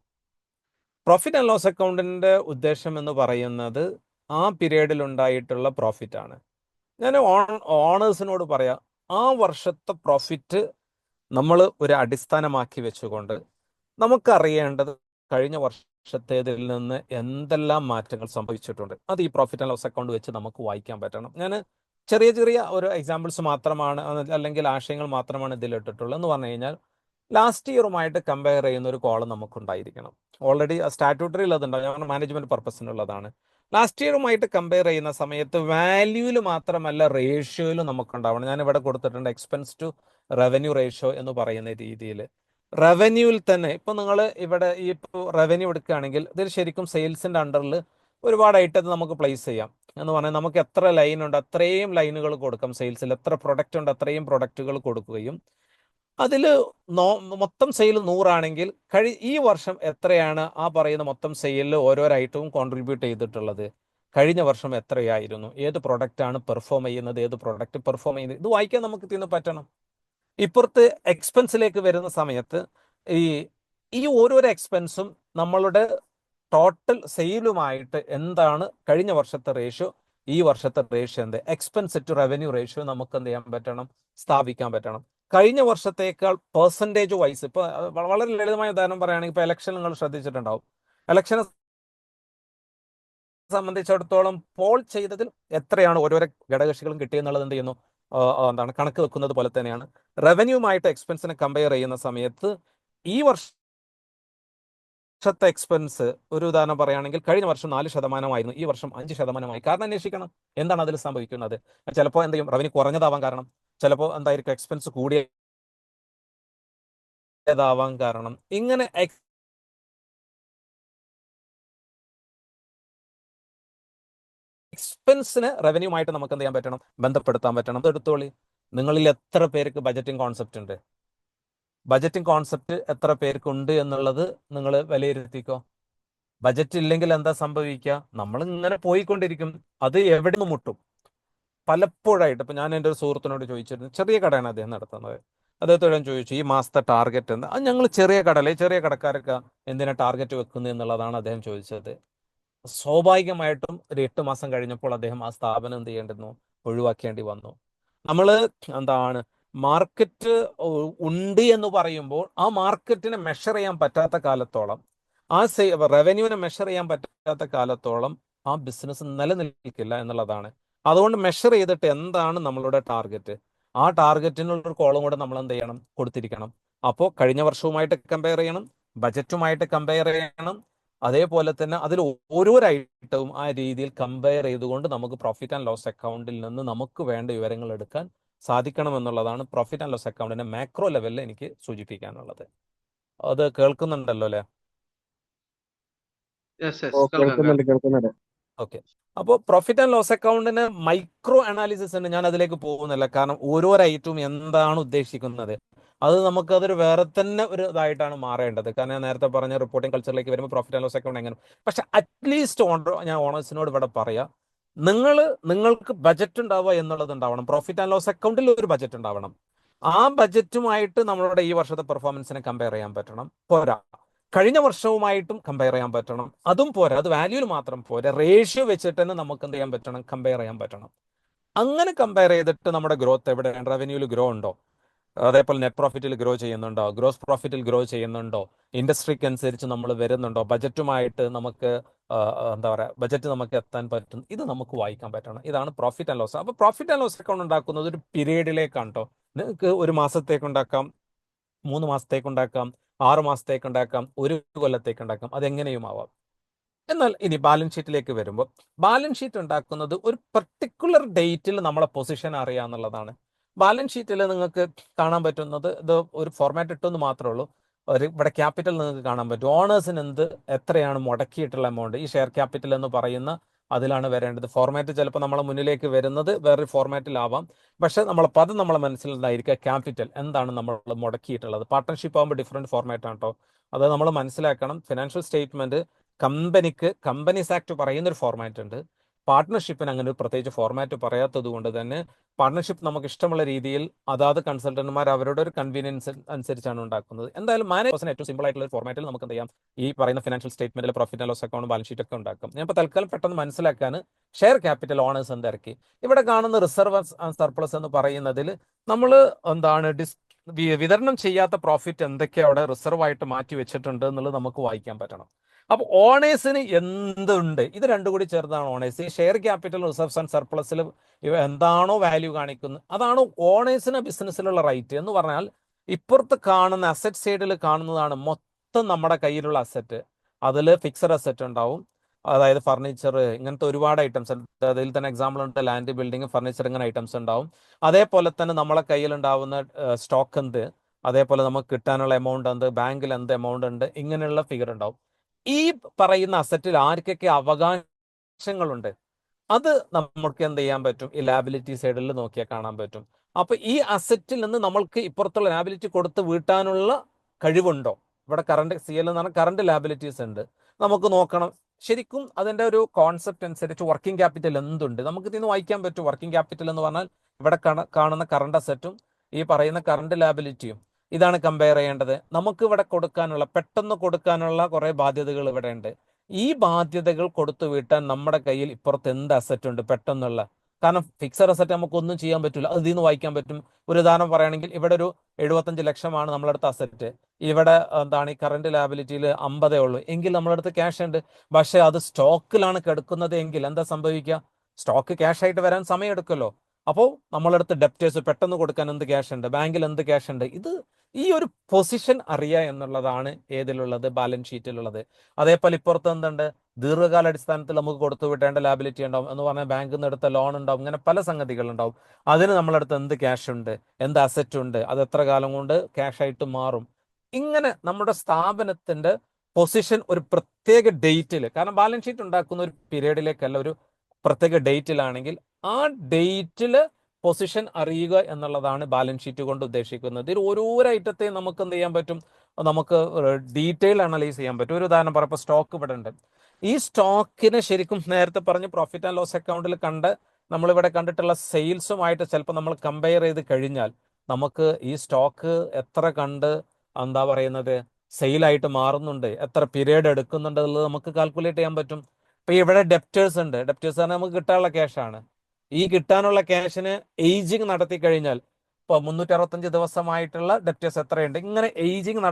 പ്രോഫിറ്റ് ആൻഡ് ലോസ് അക്കൗണ്ടിന്റെ ഉദ്ദേശം എന്ന് പറയുന്നത് ആ പീരീഡിൽ ഉണ്ടായിട്ടുള്ള പ്രോഫിറ്റ് ആണ്. ഞാൻ ഓണേഴ്സിനോട് പറയാം, ആ വർഷത്തെ പ്രോഫിറ്റ് നമ്മൾ ഒരു അടിസ്ഥാനമാക്കി വെച്ചുകൊണ്ട് നമുക്കറിയേണ്ടത് കഴിഞ്ഞ വർഷത്തേതിൽ നിന്ന് എന്തെല്ലാം മാറ്റങ്ങൾ സംഭവിച്ചിട്ടുണ്ട്, അത് ഈ പ്രോഫിറ്റ് ആൻഡ് ലോസ് അക്കൗണ്ട് വെച്ച് നമുക്ക് വായിക്കാൻ പറ്റണം. ഞാൻ ചെറിയ ചെറിയ ഒരു എക്സാമ്പിൾസ് മാത്രമാണ് അല്ലെങ്കിൽ ആശയങ്ങൾ മാത്രമാണ് ഇതിലിട്ടിട്ടുള്ളത്. എന്ന് പറഞ്ഞു കഴിഞ്ഞാൽ ലാസ്റ്റ് ഇയറുമായിട്ട് കമ്പയർ ചെയ്യുന്ന ഒരു കോളം നമുക്കുണ്ടായിരിക്കണം. ഓൾറെഡി സ്റ്റാറ്റ്യൂട്ടറിയിൽ അതുണ്ടാവും, ഞാൻ മാനേജ്മെന്റ് പർപ്പസിനുള്ളതാണ്. ലാസ്റ്റ് ഇയറുമായിട്ട് കമ്പയർ ചെയ്യുന്ന സമയത്ത് വാല്യൂവിൽ മാത്രമല്ല റേഷ്യോയിലും നമുക്കുണ്ടാവണം. ഞാൻ ഇവിടെ കൊടുത്തിട്ടുണ്ട് എക്സ്പെൻസ് ടു റവന്യൂ റേഷ്യോ എന്ന് പറയുന്ന രീതിയിൽ. റവന്യൂവിൽ തന്നെ ഇപ്പൊ നിങ്ങൾ ഇവിടെ ഈ റവന്യൂ എടുക്കുകയാണെങ്കിൽ ഇതിൽ ശരിക്കും സെയിൽസിന്റെ അണ്ടറിൽ ഒരുപാട് ഐറ്റം നമുക്ക് പ്ലേസ് ചെയ്യാം. എന്ന് പറഞ്ഞാൽ നമുക്ക് എത്ര ലൈൻ ഉണ്ട് അത്രയും ലൈനുകൾ കൊടുക്കാം, സെയിൽസിൽ എത്ര പ്രൊഡക്റ്റ് ഉണ്ട് അത്രയും പ്രൊഡക്റ്റുകൾ കൊടുക്കുകയും അതിൽ മൊത്തം സെയിൽ 100 ആണെങ്കിൽ ഈ വർഷം എത്രയാണ് ആ പറയുന്ന മൊത്തം സെയിലിൽ ഓരോരോ ഐറ്റവും കോൺട്രിബ്യൂട്ട് ചെയ്തിട്ടുള്ളത്, കഴിഞ്ഞ വർഷം എത്രയായിരുന്നു, ഏത് പ്രൊഡക്റ്റ് ആണ് പെർഫോം ചെയ്യുന്നത്, ഏത് പ്രൊഡക്റ്റ് പെർഫോം ചെയ്യുന്നത്, ഇത് വായിക്കാൻ നമുക്ക് ഇതിന് പറ്റണം. ഇപ്പുറത്ത് എക്സ്പെൻസിലേക്ക് വരുന്ന സമയത്ത് ഈ ഓരോരോ എക്സ്പെൻസും നമ്മളുടെ ടോട്ടൽ സെയിലുമായിട്ട് എന്താണ് കഴിഞ്ഞ വർഷത്തെ റേഷ്യോ, ഈ വർഷത്തെ റേഷ്യോ എന്ത്, എക്സ്പെൻസ് ടു റവന്യൂ റേഷ്യോ നമുക്ക് എന്ത് ചെയ്യാൻ പറ്റണം, സ്ഥാപിക്കാൻ പറ്റണം. കഴിഞ്ഞ വർഷത്തേക്കാൾ പെർസെൻറ്റേജ് വൈസ് ഇപ്പൊ വളരെ ലളിതമായ ഉദാഹരണം പറയുകയാണെങ്കിൽ ഇപ്പൊ ഇലക്ഷൻ നിങ്ങൾ ശ്രദ്ധിച്ചിട്ടുണ്ടാവും. ഇലക്ഷനെ സംബന്ധിച്ചിടത്തോളം പോൾ ചെയ്തതിൽ എത്രയാണ് ഓരോരോ ഘടകകക്ഷികളും കിട്ടിയെന്നുള്ളത് എന്ത് ചെയ്യുന്നു, എന്താണ് കണക്ക് വെക്കുന്നത് പോലെ തന്നെയാണ് റവന്യൂമായിട്ട് എക്സ്പെൻസിനെ കമ്പയർ ചെയ്യുന്ന സമയത്ത് ഈ വർഷത്തെ എക്സ്പെൻസ് ഒരു ഉദാഹരണം പറയുകയാണെങ്കിൽ കഴിഞ്ഞ വർഷം 4% ഈ വർഷം 5%. കാരണം അന്വേഷിക്കണം എന്താണ് അതിൽ സംഭവിക്കുന്നത്. ചിലപ്പോൾ എന്ത് ചെയ്യും, റവന്യൂ കുറഞ്ഞതാവാൻ കാരണം, ചിലപ്പോൾ എന്തായിരിക്കും എക്സ്പെൻസ് കൂടിയതാവാൻ കാരണം. ഇങ്ങനെ എക്സ്പെൻസിന് റവന്യൂമായിട്ട് നമുക്ക് എന്ത് ചെയ്യാൻ പറ്റണം, ബന്ധപ്പെടുത്താൻ പറ്റണം. എടുത്തോളി, നിങ്ങളിൽ എത്ര പേർക്ക് ബജറ്റിംഗ് കോൺസെപ്റ്റ് ഉണ്ട്, ബജറ്റിംഗ് കോൺസെപ്റ്റ് എത്ര പേർക്കുണ്ട് എന്നുള്ളത് നിങ്ങൾ വിലയിരുത്തിക്കോ. ബജറ്റ് ഇല്ലെങ്കിൽ എന്താ സംഭവിക്കുക, നമ്മൾ ഇങ്ങനെ പോയിക്കൊണ്ടിരിക്കും, അത് എവിടെ നിന്ന് മുട്ടും. പലപ്പോഴായിട്ട് ഇപ്പൊ ഞാൻ എൻ്റെ ഒരു സുഹൃത്തിനോട് ചോദിച്ചിരുന്നു, ചെറിയ കടയാണ് അദ്ദേഹം നടത്തുന്നത്, അദ്ദേഹത്തോട് ഞാൻ ചോദിച്ചു ഈ മാസത്തെ ടാർഗറ്റ് എന്താ. അത് ഞങ്ങൾ ചെറിയ കടക്കാരൊക്കെ എന്തിനാ ടാർഗറ്റ് വെക്കുന്നത് എന്നുള്ളതാണ് അദ്ദേഹം ചോദിച്ചത്. സ്വാഭാവികമായിട്ടും ഒരു 8 മാസം കഴിഞ്ഞപ്പോൾ അദ്ദേഹം ആ സ്ഥാപനം എന്ത് ചെയ്യേണ്ടിരുന്നു, ഒഴിവാക്കേണ്ടി വന്നു. നമ്മൾ എന്താണ് മാർക്കറ്റ് ഉണ്ട് എന്ന് പറയുമ്പോൾ ആ മാർക്കറ്റിനെ മെഷർ ചെയ്യാൻ പറ്റാത്ത കാലത്തോളം, ആ റവന്യൂവിനെ മെഷർ ചെയ്യാൻ പറ്റാത്ത കാലത്തോളം ആ ബിസിനസ് നിലനിൽക്കില്ല എന്നുള്ളതാണ്. അതുകൊണ്ട് മെഷർ ചെയ്തിട്ട് എന്താണ് നമ്മളുടെ ടാർഗറ്റ്, ആ ടാർഗറ്റിനുള്ളൊരു കോളം കൂടെ നമ്മൾ എന്ത് ചെയ്യണം, കൊടുത്തിരിക്കണം. അപ്പോൾ കഴിഞ്ഞ വർഷവുമായിട്ട് കമ്പയർ ചെയ്യണം, ബജറ്റുമായിട്ട് കമ്പയർ ചെയ്യണം, അതേപോലെ തന്നെ അതിൽ ഓരോരോ ഐറ്റവും ആ രീതിയിൽ കമ്പയർ ചെയ്തുകൊണ്ട് നമുക്ക് പ്രോഫിറ്റ് ആൻഡ് ലോസ് അക്കൗണ്ടിൽ നിന്ന് നമുക്ക് വേണ്ട വിവരങ്ങൾ എടുക്കാൻ സാധിക്കണം എന്നുള്ളതാണ് പ്രോഫിറ്റ് ആൻഡ് ലോസ് അക്കൗണ്ടിന്റെ മാക്രോ ലെവലിൽ എനിക്ക് സൂചിപ്പിക്കാനുള്ളത്. അത് കേൾക്കുന്നുണ്ടല്ലോ അല്ലേ? യെസ് യെസ്, ഓ, കേൾക്കാം. കേൾക്കുന്നുണ്ട്. ഓക്കെ. അപ്പോൾ പ്രോഫിറ്റ് ആൻഡ് ലോസ് അക്കൗണ്ടിന് മൈക്രോ അനാലിസിസ് ഉണ്ട്. ഞാൻ അതിലേക്ക് പോകുന്നില്ല, കാരണം ഓരോ ഐറ്റവും എന്താണ് ഉദ്ദേശിക്കുന്നത് അത് നമുക്കതൊരു വേറെ തന്നെ ഒരു ഇതായിട്ടാണ് മാറേണ്ടത്. കാരണം ഞാൻ നേരത്തെ പറഞ്ഞ റിപ്പോർട്ടിംഗ് കൾച്ചറിലേക്ക് വരുമ്പോൾ പ്രോഫിറ്റ് ആൻഡ് ലോസ് അക്കൗണ്ട് എങ്ങനെ, പക്ഷെ അറ്റ്ലീസ്റ്റ് ഞാൻ ഓണേഴ്സിനോട് ഇവിടെ പറയാം, നിങ്ങൾക്ക് ബജറ്റ് ഉണ്ടാവുക എന്നുള്ളത് ഉണ്ടാവണം. പ്രോഫിറ്റ് ആൻഡ് ലോസ് അക്കൗണ്ടിൽ ഒരു ബജറ്റ് ഉണ്ടാവണം. ആ ബജറ്റുമായിട്ട് നമ്മളുടെ ഈ വർഷത്തെ പെർഫോമൻസിനെ കമ്പയർ ചെയ്യാൻ പറ്റണം. പോരാ, കഴിഞ്ഞ വർഷവുമായിട്ടും കമ്പയർ ചെയ്യാൻ പറ്റണം. അതും പോരാ, അത് വാല്യൂവിൽ മാത്രം പോരാ, റേഷ്യോ വെച്ചിട്ട് തന്നെ നമുക്ക് എന്ത് ചെയ്യാൻ പറ്റണം, കമ്പയർ ചെയ്യാൻ പറ്റണം. അങ്ങനെ കമ്പയർ ചെയ്തിട്ട് നമ്മുടെ ഗ്രോത്ത് എവിടെയാണ്, റവന്യൂവിൽ ഗ്രോ ഉണ്ടോ, അതേപോലെ നെറ്റ് പ്രോഫിറ്റിൽ ഗ്രോ ചെയ്യുന്നുണ്ടോ, ഗ്രോസ് പ്രോഫിറ്റിൽ ഗ്രോ ചെയ്യുന്നുണ്ടോ, ഇൻഡസ്ട്രിക്ക് അനുസരിച്ച് നമ്മൾ വരുന്നുണ്ടോ, ബജറ്റുമായിട്ട് നമുക്ക് എന്താ പറയുക, ബജറ്റ് നമുക്ക് എത്താൻ പറ്റും, ഇത് നമുക്ക് വായിക്കാൻ പറ്റണം. ഇതാണ് പ്രോഫിറ്റ് ആൻഡ് ലോസ്. അപ്പോൾ പ്രോഫിറ്റ് ആൻഡ് ലോസ് അക്കൗണ്ട് ഉണ്ടാക്കുന്നത് ഒരു പീരീഡിലേക്കാണ് കേട്ടോ. നിങ്ങൾക്ക് ഒരു മാസത്തേക്ക് ഉണ്ടാക്കാം, 3 മാസത്തേക്ക് ഉണ്ടാക്കാം, 6 മാസത്തേക്ക് ഉണ്ടാക്കാം, ഒരു കൊല്ലത്തേക്ക് ഉണ്ടാക്കാം, അതെങ്ങനെയും ആവാം. എന്നാൽ ഇനി ബാലൻസ് ഷീറ്റിലേക്ക് വരുമ്പോൾ, ബാലൻസ് ഷീറ്റ് ഉണ്ടാക്കുന്നത് ഒരു പെർട്ടിക്കുലർ ഡേറ്റിൽ നമ്മളെ പൊസിഷൻ അറിയാന്നുള്ളതാണ്. ബാലൻസ് ഷീറ്റിൽ നിങ്ങൾക്ക് കാണാൻ പറ്റുന്നത്, ഇത് ഒരു ഫോർമാറ്റ് ഇട്ടെന്ന് മാത്രമേ ഉള്ളൂ. ഇവിടെ ക്യാപിറ്റൽ നിങ്ങൾക്ക് കാണാൻ പറ്റും. ഓണേഴ്സിന് എത്രയാണ് മുടക്കിയിട്ടുള്ള എമൗണ്ട്, ഈ ഷെയർ ക്യാപിറ്റൽ എന്ന് പറയുന്ന അതിലാണ് വരേണ്ടത്. ഫോർമാറ്റ് ചിലപ്പോൾ നമ്മളെ മുന്നിലേക്ക് വരുന്നത് വേറൊരു ഫോർമാറ്റിലാവാം, പക്ഷെ നമ്മളെ പദം നമ്മളെ മനസ്സിലുണ്ടായിരിക്കുക ക്യാപിറ്റൽ എന്താണ് നമ്മൾ മുടക്കിയിട്ടുള്ളത്. പാർട്ട്ണർഷിപ്പ് ആകുമ്പോൾ ഡിഫറെൻറ്റ് ഫോർമാറ്റ് ആണ് കേട്ടോ, അത് നമ്മൾ മനസ്സിലാക്കണം. ഫിനാൻഷ്യൽ സ്റ്റേറ്റ്മെന്റ് കമ്പനീസ് ആക്ട് പറയുന്ന ഒരു ഫോർമാറ്റ് ഉണ്ട്. പാർട്ട്ണർഷിപ്പിന് അങ്ങനെ ഒരു പ്രത്യേകിച്ച് ഫോർമാറ്റ് പറയാത്തത് കൊണ്ട് തന്നെ പാർട്ട്ണർഷിപ്പ് നമുക്ക് ഇഷ്ടമുള്ള രീതിയിൽ അതാത് കൺസൾട്ടന്റുമാർ അവരുടെ ഒരു കൺവീനിയൻസ് അനുസരിച്ചാണ് ഉണ്ടാക്കുന്നത്. എന്തായാലും മാനേജേഴ്സിന് ഏറ്റവും സിമ്പിൾ ആയിട്ടുള്ള ഒരു ഫോർമാറ്റിൽ നമുക്ക് എന്ത് ചെയ്യാം, ഈ പറയുന്ന ഫിനാൻഷ്യൽ സ്റ്റേറ്റ്മെന്റിൽ profit and loss account, balance sheet ഒക്കെ ഉണ്ടാക്കാം. ഞാൻ ഇപ്പോൾ തൽക്കാലം പെട്ടെന്ന് മനസ്സിലാക്കാൻ ഷെയർ ക്യാപിറ്റൽ ഓണേഴ്സ് എന്തിറക്കി, ഇവിടെ കാണുന്ന റിസർവ് സർപ്ലസ് എന്ന് പറയുന്നതിൽ നമ്മൾ എന്താണ് വിതരണം ചെയ്യാത്ത പ്രോഫിറ്റ് എന്തൊക്കെ അവിടെ റിസർവ് ആയിട്ട് മാറ്റി വെച്ചിട്ടുണ്ട് എന്നുള്ളത് നമുക്ക് വായിക്കാൻ പറ്റണം. അപ്പൊ ഓണേഴ്സിന് എന്തുണ്ട്, ഇത് രണ്ടും കൂടി ചേർന്നാണ് ഓണേഴ്സ്. ഈ ഷെയർ ക്യാപിറ്റൽ, റിസർവ്സ് ആൻഡ് സർപ്ലസിൽ ഇവ എന്താണോ വാല്യൂ കാണിക്കുന്നത് അതാണ് ഓണേഴ്സിന് ബിസിനസ്സിലുള്ള റൈറ്റ്. എന്ന് പറഞ്ഞാൽ ഇപ്പുറത്ത് കാണുന്ന അസറ്റ് സൈഡിൽ കാണുന്നതാണ് മൊത്തം നമ്മുടെ കയ്യിലുള്ള അസറ്റ്. അതിൽ ഫിക്സഡ് അസറ്റ് ഉണ്ടാവും, അതായത് ഫർണിച്ചർ, ഇങ്ങനത്തെ ഒരുപാട് ഐറ്റംസ്. അതിൽ തന്നെ എക്സാമ്പിൾ ഉണ്ട്, ലാൻഡ്, ബിൽഡിംഗ്, ഫർണിച്ചർ, ഇങ്ങനെ ഐറ്റംസ് ഉണ്ടാവും. അതേപോലെ തന്നെ നമ്മളെ കയ്യിൽ ഉണ്ടാവുന്ന സ്റ്റോക്ക് എന്ത്, അതേപോലെ നമുക്ക് കിട്ടാനുള്ള എമൗണ്ട് എന്ത്, ബാങ്കിൽ എന്ത് എമൗണ്ട് ഉണ്ട്, ഇങ്ങനെയുള്ള ഫിഗർ ഉണ്ടാവും. ഈ പറയുന്ന അസറ്റിൽ ആർക്കൊക്കെ അവകാശങ്ങളുണ്ട് അത് നമുക്ക് എന്ത് ചെയ്യാൻ പറ്റും, ഈ ലാബിലിറ്റി സൈഡിൽ നോക്കിയാൽ കാണാൻ പറ്റും. അപ്പൊ ഈ അസറ്റിൽ നിന്ന് നമ്മൾക്ക് ഇപ്പുറത്തുള്ള ലാബിലിറ്റി കൊടുത്ത് വീട്ടാനുള്ള കഴിവുണ്ടോ, ഇവിടെ കറണ്ട് CL എന്ന് പറഞ്ഞാൽ കറണ്ട് ലാബിലിറ്റീസ് ഉണ്ട്, നമുക്ക് നോക്കണം. ശരിക്കും അതിന്റെ ഒരു കോൺസെപ്റ്റ് അനുസരിച്ച് വർക്കിംഗ് ക്യാപിറ്റൽ എന്തുണ്ട് നമുക്ക് ഇതിന് വായിക്കാൻ പറ്റും. വർക്കിംഗ് ക്യാപിറ്റൽ എന്ന് പറഞ്ഞാൽ ഇവിടെ കാണുന്ന കറണ്ട് അസറ്റും ഈ പറയുന്ന കറണ്ട് ലാബിലിറ്റിയും ഇതാണ് കമ്പയർ ചെയ്യേണ്ടത്. നമുക്ക് ഇവിടെ പെട്ടെന്ന് കൊടുക്കാനുള്ള കുറെ ബാധ്യതകൾ ഇവിടെ ഉണ്ട്. ഈ ബാധ്യതകൾ കൊടുത്തു വീട്ടാൻ നമ്മുടെ കയ്യിൽ ഇപ്പുറത്ത് എന്ത് അസറ്റ് ഉണ്ട് പെട്ടെന്നുള്ള, കാരണം ഫിക്സഡ് അസറ്റ് നമുക്കൊന്നും ചെയ്യാൻ പറ്റില്ല, അത് ഇതിന്ന് വായിക്കാൻ പറ്റും. ഒരു ഉദാഹരണം പറയുകയാണെങ്കിൽ ഇവിടെ ഒരു 75 ലക്ഷമാണ് നമ്മളടുത്ത അസറ്റ്, ഇവിടെ എന്താണ് ഈ കറണ്ട് ലാബിലിറ്റിയിൽ 50 ഉള്ളൂ എങ്കിൽ നമ്മളടുത്ത് ക്യാഷ് ഉണ്ട്. പക്ഷെ അത് സ്റ്റോക്കിലാണ് കിടക്കുന്നത് എങ്കിൽ എന്താ സംഭവിക്കുക, സ്റ്റോക്ക് ക്യാഷ് ആയിട്ട് വരാൻ സമയം എടുക്കുമല്ലോ. അപ്പോൾ നമ്മളടുത്ത് ഡെപ്റ്റേഴ്സ് പെട്ടെന്ന് കൊടുക്കാൻ എന്ത് ക്യാഷ് ഉണ്ട്, ബാങ്കിൽ എന്ത് ക്യാഷ് ഉണ്ട്, ഈ ഒരു പൊസിഷൻ അറിയുക എന്നുള്ളതാണ് ഏതിലുള്ളത്, ബാലൻസ് ഷീറ്റിലുള്ളത്. അതേപോലെ ഇപ്പുറത്ത് എന്തുണ്ട്, ദീർഘകാല അടിസ്ഥാനത്തിൽ നമുക്ക് കൊടുത്തു വിട്ടേണ്ട ലാബിലിറ്റി ഉണ്ടാവും, എന്ന് പറഞ്ഞാൽ ബാങ്കിൽ നിന്ന് എടുത്ത ലോൺ ഉണ്ടാവും, ഇങ്ങനെ പല സംഗതികൾ ഉണ്ടാവും. അതിന് നമ്മളടുത്ത് എന്ത് ക്യാഷ് ഉണ്ട്, എന്ത് അസറ്റ് ഉണ്ട്, അത് എത്ര കാലം കൊണ്ട് ക്യാഷ് ആയിട്ട് മാറും. ഇങ്ങനെ നമ്മുടെ സ്ഥാപനത്തിന്റെ പൊസിഷൻ ഒരു പ്രത്യേക ഡേറ്റിൽ, കാരണം ബാലൻസ് ഷീറ്റ് ഉണ്ടാക്കുന്ന ഒരു പീരീഡിലേക്കല്ല, ഒരു പ്രത്യേക ഡേറ്റിലാണെങ്കിൽ ആ ഡേറ്റില് പൊസിഷൻ അറിയുക എന്നുള്ളതാണ് ബാലൻസ് ഷീറ്റ് കൊണ്ട് ഉദ്ദേശിക്കുന്നത്. ഇതിൽ ഓരോരോ ഐറ്റത്തെയും നമുക്ക് എന്ത് ചെയ്യാൻ പറ്റും, നമുക്ക് ഡീറ്റെയിൽ അനലൈസ് ചെയ്യാൻ പറ്റും. ഒരു ഉദാഹരണം പറയുമ്പോൾ സ്റ്റോക്ക് ഇവിടെ ഉണ്ട്. ഈ സ്റ്റോക്കിന് ശരിക്കും നേരത്തെ പറഞ്ഞ് പ്രോഫിറ്റ് ആൻഡ് ലോസ് അക്കൗണ്ടിൽ നമ്മളിവിടെ കണ്ടിട്ടുള്ള സെയിൽസുമായിട്ട് ചിലപ്പോൾ നമ്മൾ കമ്പയർ ചെയ്ത് കഴിഞ്ഞാൽ നമുക്ക് ഈ സ്റ്റോക്ക് എത്ര എന്താ പറയുന്നത്, സെയിലായിട്ട് മാറുന്നുണ്ട്, എത്ര പീരീഡ് എടുക്കുന്നുണ്ട് എന്നുള്ളത് നമുക്ക് കാൽക്കുലേറ്റ് ചെയ്യാൻ പറ്റും. ഇപ്പൊ ഇവിടെ ഡെപ്റ്റേഴ്സ് ഉണ്ട്, ഡെപ്റ്റേഴ്സ് പറഞ്ഞാൽ നമുക്ക് കിട്ടാനുള്ള ക്യാഷാണ്. ഈ കിട്ടാനുള്ള ക്യാഷിന് ഏജിങ് നടത്തി കഴിഞ്ഞാൽ ഇപ്പൊ 365 ദിവസമായിട്ടുള്ള ഡെപ്റ്റേഴ്സ് എത്രയുണ്ട്, ഇങ്ങനെ ഏജിങ്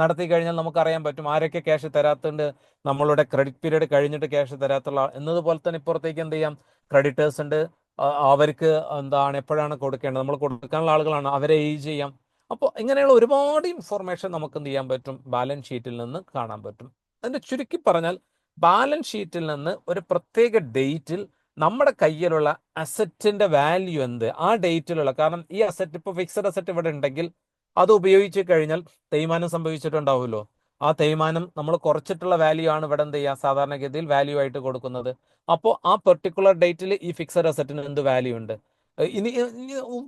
നടത്തി കഴിഞ്ഞാൽ നമുക്ക് അറിയാൻ പറ്റും ആരൊക്കെ ക്യാഷ് തരാത്തുണ്ട്, നമ്മളുടെ ക്രെഡിറ്റ് പീരീഡ് കഴിഞ്ഞിട്ട് ക്യാഷ് തരാത്തുള്ള. എന്നതുപോലെ തന്നെ ഇപ്പുറത്തേക്ക് എന്ത് ചെയ്യാം, ക്രെഡിറ്റേഴ്സ് ഉണ്ട്, അവർക്ക് എന്താണ് എപ്പോഴാണ് കൊടുക്കേണ്ടത്, നമ്മൾ കൊടുക്കാനുള്ള ആളുകളാണ്, അവരെ ഏജ് ചെയ്യാം. അപ്പോൾ ഇങ്ങനെയുള്ള ഒരുപാട് ഇൻഫർമേഷൻ നമുക്ക് എന്ത് ചെയ്യാൻ പറ്റും, ബാലൻസ് ഷീറ്റിൽ നിന്ന് കാണാൻ പറ്റും. അതിന്റെ ചുരുക്കി പറഞ്ഞാൽ ബാലൻസ് ഷീറ്റിൽ നിന്ന് ഒരു പ്രത്യേക ഡേറ്റിൽ നമ്മുടെ കയ്യിലുള്ള അസറ്റിന്റെ വാല്യൂ എന്ത്, ആ ഡേറ്റിലുള്ള, കാരണം ഈ അസറ്റ് ഇപ്പോൾ ഫിക്സഡ് അസറ്റ് ഇവിടെ ഉണ്ടെങ്കിൽ അത് ഉപയോഗിച്ച് കഴിഞ്ഞാൽ തേയ്മാനം സംഭവിച്ചിട്ടുണ്ടാവുമല്ലോ. ആ തേയ്മാനം നമ്മൾ കുറച്ചിട്ടുള്ള വാല്യൂ ആണ് ഇവിടെ എന്ത് ചെയ്യുക സാധാരണഗതിയിൽ വാല്യൂ ആയിട്ട് കൊടുക്കുന്നത്. അപ്പോൾ ആ പെർട്ടിക്കുലർ ഡേറ്റിൽ ഈ ഫിക്സഡ് അസറ്റിന് എന്ത് വാല്യൂ ഉണ്ട്. ഇനി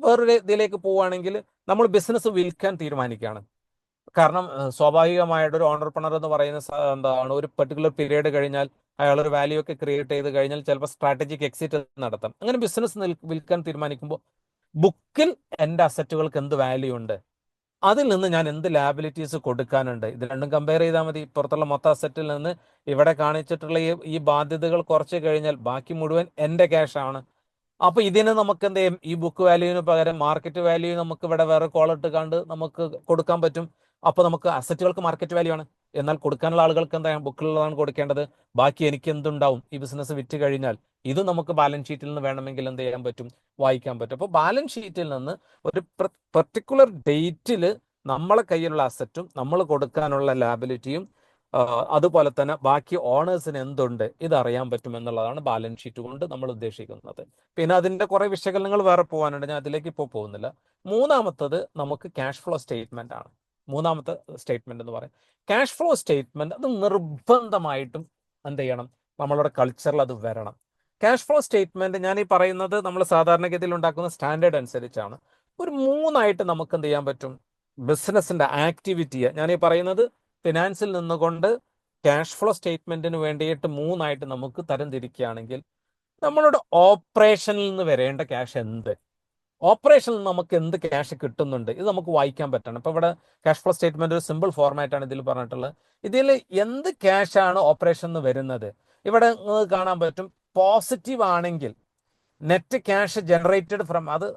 വേറൊരു ഇതിലേക്ക് പോവുകയാണെങ്കിൽ നമ്മൾ ബിസിനസ് വിൽക്കാൻ തീരുമാനിക്കുകയാണ്. കാരണം സ്വാഭാവികമായിട്ട് ഒരു ഓണ്ടർപ്രണർ എന്ന് പറയുന്ന എന്താണ് ഒരു പെർട്ടിക്കുലർ പീരീഡ് കഴിഞ്ഞാൽ അയാൾ ഒരു വാല്യൂ ഒക്കെ ക്രിയേറ്റ് ചെയ്ത് കഴിഞ്ഞാൽ ചിലപ്പോൾ സ്ട്രാറ്റജിക് എക്സിറ്റ് നടത്താം. അങ്ങനെ ബിസിനസ് വിൽക്കാൻ തീരുമാനിക്കുമ്പോൾ ബുക്കിൽ എൻ്റെ അസറ്റുകൾക്ക് എന്ത് വാല്യൂ ഉണ്ട്, അതിൽ നിന്ന് ഞാൻ എന്ത് ലാബിലിറ്റീസ് കൊടുക്കാനുണ്ട്, ഇത് രണ്ടും കമ്പയർ ചെയ്താൽ മതി. പുറത്തുള്ള മൊത്തം അസറ്റിൽ നിന്ന് ഇവിടെ കാണിച്ചിട്ടുള്ള ഈ ബാധ്യതകൾ കുറച്ച് കഴിഞ്ഞാൽ ബാക്കി മുഴുവൻ എൻ്റെ ക്യാഷാണ്. അപ്പൊ ഇതിന് നമുക്ക് എന്ത് ചെയ്യും, ഈ ബുക്ക് വാല്യൂവിന് പകരം മാർക്കറ്റ് വാല്യൂ നമുക്ക് ഇവിടെ വേറെ കോളിട്ട് കണ്ട് നമുക്ക് കൊടുക്കാൻ പറ്റും. അപ്പൊ നമുക്ക് അസറ്റുകൾക്ക് മാർക്കറ്റ് വാല്യൂ ആണ്, എന്നാൽ കൊടുക്കാനുള്ള ആളുകൾക്ക് എന്താണ് ബുക്കിലുള്ളതാണ് കൊടുക്കേണ്ടത്. ബാക്കി എനിക്ക് എന്തുണ്ടാവും ഈ ബിസിനസ് വിറ്റ് കഴിഞ്ഞാൽ, ഇത് നമുക്ക് ബാലൻസ് ഷീറ്റിൽ നിന്ന് വേണമെങ്കിൽ എന്ത് ചെയ്യാൻ പറ്റും, വായിക്കാൻ പറ്റും. അപ്പോൾ ബാലൻസ് ഷീറ്റിൽ നിന്ന് ഒരു പെർട്ടിക്കുലർ ഡേറ്റിൽ നമ്മളെ കയ്യിലുള്ള അസറ്റും നമ്മൾ കൊടുക്കാനുള്ള ലാബിലിറ്റിയും അതുപോലെ തന്നെ ബാക്കി ഓണേഴ്സിന് എന്തുണ്ട് ഇതറിയാൻ പറ്റും എന്നുള്ളതാണ് ബാലൻസ് ഷീറ്റ് കൊണ്ട് നമ്മൾ ഉദ്ദേശിക്കുന്നത്. പിന്നെ അതിൻ്റെ കുറേ വിശകലനങ്ങൾ വേറെ പോകാനുണ്ട്, ഞാൻ അതിലേക്ക് ഇപ്പോൾ പോകുന്നില്ല. മൂന്നാമത്തത് നമുക്ക് ക്യാഷ് ഫ്ലോ സ്റ്റേറ്റ്മെന്റ് ആണ്. മൂന്നാമത്തെ സ്റ്റേറ്റ്മെന്റ് എന്ന് പറയും ക്യാഷ് ഫ്ലോ സ്റ്റേറ്റ്മെന്റ്. അത് നിർബന്ധമായിട്ടും എന്ത് ചെയ്യണം, നമ്മളുടെ കൾച്ചറിൽ അത് വരണം. ക്യാഷ് ഫ്ലോ സ്റ്റേറ്റ്മെന്റ് ഞാൻ ഈ പറയുന്നത് നമ്മൾ സാധാരണഗതിയിൽ ഉണ്ടാക്കുന്ന സ്റ്റാൻഡേർഡ് അനുസരിച്ചാണ്. ഒരു മൂന്നായിട്ട് നമുക്ക് എന്ത് ചെയ്യാൻ പറ്റും, ബിസിനസിന്റെ ആക്ടിവിറ്റിയെ ഞാൻ ഈ പറയുന്നത് ഫിനാൻസിൽ നിന്നുകൊണ്ട് ക്യാഷ് ഫ്ലോ സ്റ്റേറ്റ്മെന്റിന് വേണ്ടിയിട്ട് മൂന്നായിട്ട് നമുക്ക് തരംതിരിക്കുകയാണെങ്കിൽ, നമ്മളുടെ ഓപ്പറേഷനിൽ നിന്ന് വരേണ്ട ക്യാഷ് എന്ത്, ഓപ്പറേഷനിൽ നമുക്ക് എന്ത് ക്യാഷ് കിട്ടുന്നുണ്ട്, ഇത് നമുക്ക് വായിക്കാൻ പറ്റണം. ഇപ്പൊ ഇവിടെ ക്യാഷ് ഫ്ലോ സ്റ്റേറ്റ്മെന്റ് ഒരു സിമ്പിൾ ഫോർമാറ്റ് ആണ് ഇതിൽ പറഞ്ഞിട്ടുള്ളത്. ഇതിൽ എന്ത് ക്യാഷാണ് ഓപ്പറേഷൻ വരുന്നത്, ഇവിടെ കാണാൻ പറ്റും. പോസിറ്റീവ് ആണെങ്കിൽ നെറ്റ് ക്യാഷ് ജനറേറ്റഡ് ഫ്രം, അത്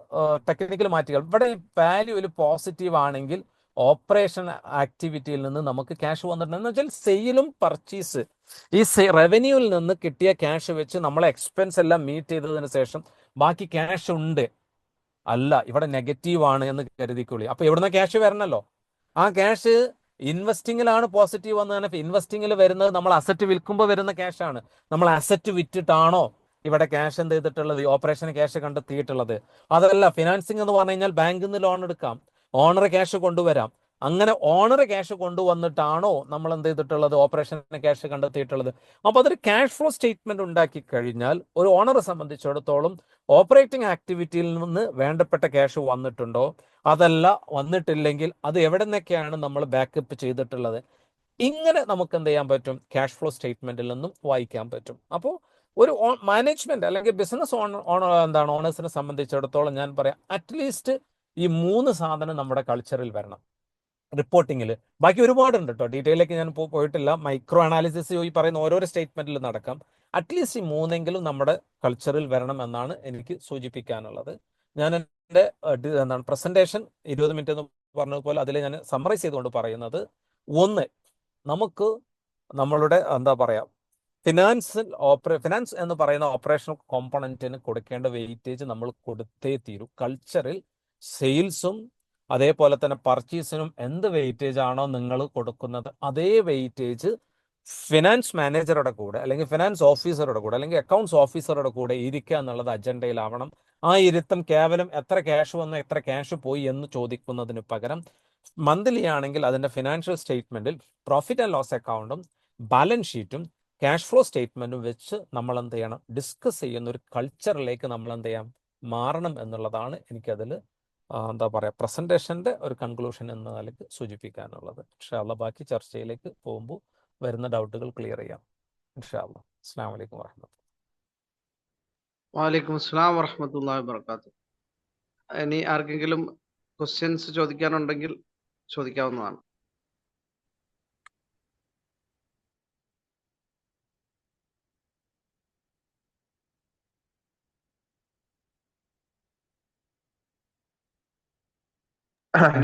ടെക്നിക്കൽ മാറ്റുകൾ, ഇവിടെ വാല്യൂവിൽ പോസിറ്റീവ് ആണെങ്കിൽ ഓപ്പറേഷൻ ആക്ടിവിറ്റിയിൽ നിന്ന് നമുക്ക് ക്യാഷ് വന്നിട്ടുണ്ട്. എന്ന് വെച്ചാൽ സെയിലും പർച്ചേസ്, ഈ റവന്യൂവിൽ നിന്ന് കിട്ടിയ ക്യാഷ് വെച്ച് നമ്മളെ എക്സ്പെൻസ് എല്ലാം മീറ്റ് ചെയ്തതിന് ശേഷം ബാക്കി ക്യാഷ് ഉണ്ട്, അല്ല ഇവിടെ നെഗറ്റീവ് ആണ് എന്ന് കരുതിക്കൊള്ളി. അപ്പൊ എവിടുന്ന ക്യാഷ് വരണല്ലോ, ആ ക്യാഷ് ഇൻവെസ്റ്റിങ്ങിലാണ് പോസിറ്റീവ് വന്ന് തന്നെ. ഇൻവെസ്റ്റിങ്ങിൽ വരുന്നത് നമ്മൾ അസറ്റ് വിൽക്കുമ്പോൾ വരുന്ന ക്യാഷാണ്. നമ്മൾ അസറ്റ് വിറ്റിട്ടാണോ ഇവിടെ ക്യാഷ് എന്ത് ചെയ്തിട്ടുള്ളത്, ഓപ്പറേഷൻ ക്യാഷ് കണ്ടെത്തിയിട്ടുള്ളത്? അതല്ല, ഫിനാൻസിങ് എന്ന് പറഞ്ഞു കഴിഞ്ഞാൽ ബാങ്കിൽ നിന്ന് ലോൺ എടുക്കാം, ഓണർ ക്യാഷ് കൊണ്ടുവരാം. അങ്ങനെ ഓണർ ക്യാഷ് കൊണ്ടുവന്നിട്ടാണോ നമ്മൾ എന്ത് ചെയ്തിട്ടുള്ളത്, ഓപ്പറേഷൻ ക്യാഷ് കണ്ടെത്തിയിട്ടുള്ളത്? അപ്പൊ അതൊരു ക്യാഷ് ഫ്ലോ സ്റ്റേറ്റ്മെന്റ് ഉണ്ടാക്കി കഴിഞ്ഞാൽ ഒരു ഓണറെ സംബന്ധിച്ചിടത്തോളം ഓപ്പറേറ്റിംഗ് ആക്ടിവിറ്റിയിൽ നിന്ന് വേണ്ടപ്പെട്ട ക്യാഷ് വന്നിട്ടുണ്ടോ, അതല്ല വന്നിട്ടില്ലെങ്കിൽ അത് എവിടെ നിന്നൊക്കെയാണ് നമ്മൾ ബാക്കപ്പ് ചെയ്തിട്ടുള്ളത്, ഇങ്ങനെ നമുക്ക് എന്ത് ചെയ്യാൻ പറ്റും, ക്യാഷ് ഫ്ലോ സ്റ്റേറ്റ്മെന്റിൽ നിന്നും വായിക്കാൻ പറ്റും. അപ്പോൾ ഒരു മാനേജ്മെന്റ് അല്ലെങ്കിൽ ബിസിനസ് ഓണേഴ്സിനെ സംബന്ധിച്ചിടത്തോളം ഞാൻ പറയാം, അറ്റ്ലീസ്റ്റ് ഈ മൂന്ന് സാധനം നമ്മുടെ കൾച്ചറിൽ വരണം റിപ്പോർട്ടിങ്ങിൽ. ബാക്കി ഒരുപാടുണ്ട് കേട്ടോ, ഡീറ്റെയിലേക്ക് ഞാൻ പോയിട്ടില്ല. മൈക്രോ അനാലിസിസ് ഈ പറയുന്ന ഓരോരോ സ്റ്റേറ്റ്മെന്റിൽ നടക്കാം. അറ്റ്ലീസ്റ്റ് ഈ മൂന്നെങ്കിലും നമ്മുടെ കൾച്ചറിൽ വരണം എന്നാണ് എനിക്ക് സൂചിപ്പിക്കാനുള്ളത്. ഞാൻ എൻ്റെ പ്രസന്റേഷൻ 20 മിനിറ്റ് എന്ന് പറഞ്ഞതുപോലെ അതിൽ ഞാൻ സമ്മറൈസ് ചെയ്തുകൊണ്ട് പറയുന്നത്, ഒന്ന്, നമുക്ക് നമ്മളുടെ ഫിനാൻസ് എന്ന് പറയുന്ന ഓപ്പറേഷണൽ കോമ്പണന്റിന് കൊടുക്കേണ്ട വെയിറ്റേജ് നമ്മൾ കൊടുത്തേ തീരൂ. കൾച്ചറിൽ സെയിൽസും അതേപോലെ തന്നെ പർച്ചേസിനും എന്ത് വെയിറ്റേജ് ആണോ നിങ്ങൾ കൊടുക്കുന്നത്, അതേ വെയിറ്റേജ് ഫിനാൻസ് മാനേജറുടെ കൂടെ അല്ലെങ്കിൽ ഫിനാൻസ് ഓഫീസറുടെ കൂടെ അല്ലെങ്കിൽ അക്കൗണ്ട്സ് ഓഫീസറുടെ കൂടെ ഇരിക്കുക എന്നുള്ളത് അജണ്ടയിലാവണം. ആ ഇരുത്തം കേവലം എത്ര ക്യാഷ് വന്നു എത്ര ക്യാഷ് പോയി എന്ന് ചോദിക്കുന്നതിന് പകരം മന്ത്ലി ആണെങ്കിൽ അതിൻ്റെ ഫിനാൻഷ്യൽ സ്റ്റേറ്റ്മെന്റിൽ പ്രോഫിറ്റ് ആൻഡ് ലോസ് അക്കൗണ്ടും ബാലൻസ് ഷീറ്റും ക്യാഷ് ഫ്ലോ സ്റ്റേറ്റ്മെന്റും വെച്ച് നമ്മൾ എന്ത് ചെയ്യണം, ഡിസ്കസ് ചെയ്യുന്ന ഒരു കൾച്ചറിലേക്ക് നമ്മൾ എന്ത് ചെയ്യാം, മാറണം എന്നുള്ളതാണ് എനിക്കതിൽ പ്രസന്റേഷന്റെ ഒരു കൺക്ലൂഷൻ എന്ന നിലയ്ക്ക് സൂചിപ്പിക്കാനുള്ളത്. ഇൻഷാ അല്ലാഹ് ബാക്കി ചർച്ചയിലേക്ക് പോകുമ്പോൾ വരുന്ന ഡൗട്ടുകൾ ക്ലിയർ ചെയ്യാം. ഇൻഷാ അല്ലാഹ്. അസ്സലാമു അലൈക്കും വറഹ്മത്തുള്ളാഹി. വലൈക്കും അസ്സലാം വറഹ്മത്തുള്ളാഹി വബറകാതുഹു. ഇനി ആർക്കെങ്കിലും ക്വസ്റ്റ്യൻസ് ചോദിക്കാനുണ്ടെങ്കിൽ ചോദിക്കാവുന്നതാണ്.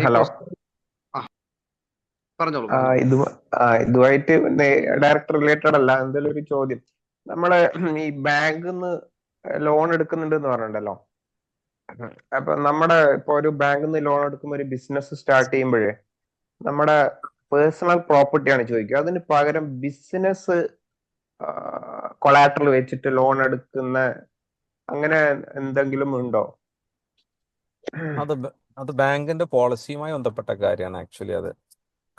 ഹലോ, പറഞ്ഞോളൂ. ഇതുമായിട്ട് ഡയറക്റ്റ് റിലേറ്റഡ് അല്ല, എന്തെങ്കിലും ഒരു ചോദ്യം. നമ്മള് ഈ ബാങ്കിൽ നിന്ന് ലോൺ എടുക്കുന്നുണ്ട് എന്ന് പറഞ്ഞിട്ടുണ്ടല്ലോ. അപ്പൊ നമ്മുടെ ഇപ്പൊ ഒരു ബാങ്കിൽ നിന്ന് ലോൺ എടുക്കുമ്പോൾ ഒരു ബിസിനസ് സ്റ്റാർട്ട് ചെയ്യുമ്പോഴേ നമ്മുടെ പേഴ്സണൽ പ്രോപ്പർട്ടിയാണ് ചോദിക്കുക. അതിന് പകരം ബിസിനസ് കൊളാറ്ററൽ വെച്ചിട്ട് ലോൺ എടുക്കുന്ന അങ്ങനെ എന്തെങ്കിലും ഉണ്ടോ? അത് ബാങ്കിന്റെ പോളിസിയുമായി ബന്ധപ്പെട്ട കാര്യമാണ് ആക്ച്വലി. അത്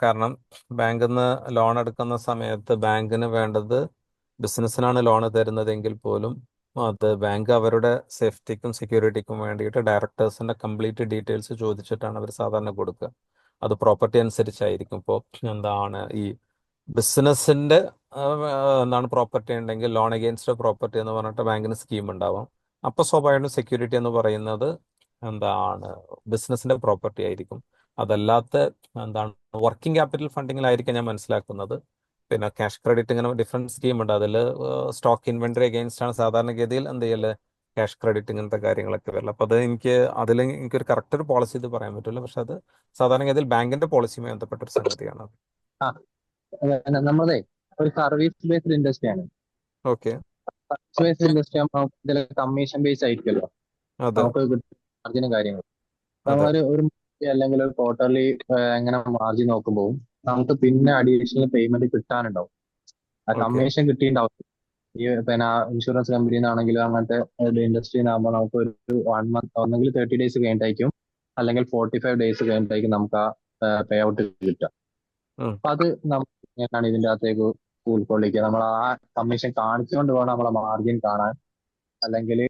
കാരണം ബാങ്കിൽ നിന്ന് ലോൺ എടുക്കുന്ന സമയത്ത് ബാങ്കിന് വേണ്ടത് ബിസിനസ്സിനാണ് ലോൺ തരുന്നതെങ്കിൽ പോലും അത് ബാങ്ക് അവരുടെ സേഫ്റ്റിക്കും സെക്യൂരിറ്റിക്കും വേണ്ടിയിട്ട് ഡയറക്ടേഴ്സിന്റെ കംപ്ലീറ്റ് ഡീറ്റെയിൽസ് ചോദിച്ചിട്ടാണ് അവർ സാധാരണ കൊടുക്കുക. അത് പ്രോപ്പർട്ടി അനുസരിച്ചായിരിക്കും. ഇപ്പോൾ എന്താണ് ഈ ബിസിനസ്സിന്റെ എന്താണ് പ്രോപ്പർട്ടി ഉണ്ടെങ്കിൽ ലോൺ അഗെയിൻസ്റ്റ് പ്രോപ്പർട്ടി എന്ന് പറഞ്ഞിട്ട് ബാങ്കിന് സ്കീം ഉണ്ടാവാം. അപ്പോൾ സ്വാഭാവികമായിട്ടും സെക്യൂരിറ്റി എന്ന് പറയുന്നത് എന്താണ് ബിസിനസിന്റെ പ്രോപ്പർട്ടി ആയിരിക്കും. അതല്ലാത്ത എന്താണ് വർക്കിംഗ് ക്യാപിറ്റൽ ഫണ്ടിങ്ങിലായിരിക്കും ഞാൻ മനസ്സിലാക്കുന്നത്. പിന്നെ ക്യാഷ് ക്രെഡിറ്റ് ഇങ്ങനെ ഡിഫറെന്റ് സ്കീം ഉണ്ട്. അതിൽ സ്റ്റോക്ക് ഇൻവെന്ററി അഗെയിൻസ്റ്റ് ആണ് സാധാരണഗതിയിൽ എന്ത് ചെയ്യല് ക്യാഷ് ക്രെഡിറ്റ് ഇങ്ങനത്തെ കാര്യങ്ങളൊക്കെ വരില്ല. അപ്പോൾ അത് എനിക്കൊരു കറക്റ്റ് ഒരു പോളിസി ഇത് പറയാൻ പറ്റില്ല. പക്ഷെ അത് സാധാരണഗതിയിൽ ബാങ്കിന്റെ പോളിസിയുമായി ബന്ധപ്പെട്ട ഒരു സംഗതിയാണ്. ആ നമ്മളെ ഒരു സർവീസ് ബേസ്ഡ് ഇൻഡസ്ട്രിയാണ്. ഓക്കെ, സർവീസ് ബേസ്ഡ് ഇൻഡസ്ട്രി ആകുമ്പോൾ ഇതിൽ കമ്മീഷൻ ബേസ് ആയിരിക്കുമല്ലോ അതെ നമുക്ക് മാർജിനും കാര്യങ്ങളും. അതെ നമ്മളൊരു monthly അല്ലെങ്കിൽ ഒരു ക്വാർട്ടർലി എങ്ങനെ മാർജിൻ നോക്കുമ്പോൾ നമുക്ക് പിന്നെ അഡീഷണൽ പേയ്മെന്റ് കിട്ടാനുണ്ടാവും. ആ ഓക്കെ കമ്മീഷൻ കിട്ടിയിട്ടുണ്ടാവും. ഈ പിന്നെ ഇൻഷുറൻസ് കമ്പനിയിൽ നിന്നാണെങ്കിലും അങ്ങനത്തെ ഇൻഡസ്ട്രിയിൽ നിന്നാകുമ്പോൾ നമുക്ക് ഒരു 1 month ഒന്നെങ്കിൽ 30 days കഴിഞ്ഞിട്ടായിരിക്കും, അല്ലെങ്കിൽ 45 days കഴിഞ്ഞിട്ടായിരിക്കും നമുക്ക് ആ പേ ഔട്ട് കിട്ടുക. ഉം. അപ്പൊ അത് നമുക്ക് എങ്ങനെയാണ് ഇതിന്റെ അകത്തേക്ക് ഉൾക്കൊള്ളിക്കുക? നമ്മൾ ആ കമ്മീഷൻ കാണിച്ചുകൊണ്ട് വേണം നമ്മളെ മാർജിൻ കാണാൻ, അല്ലെങ്കിൽ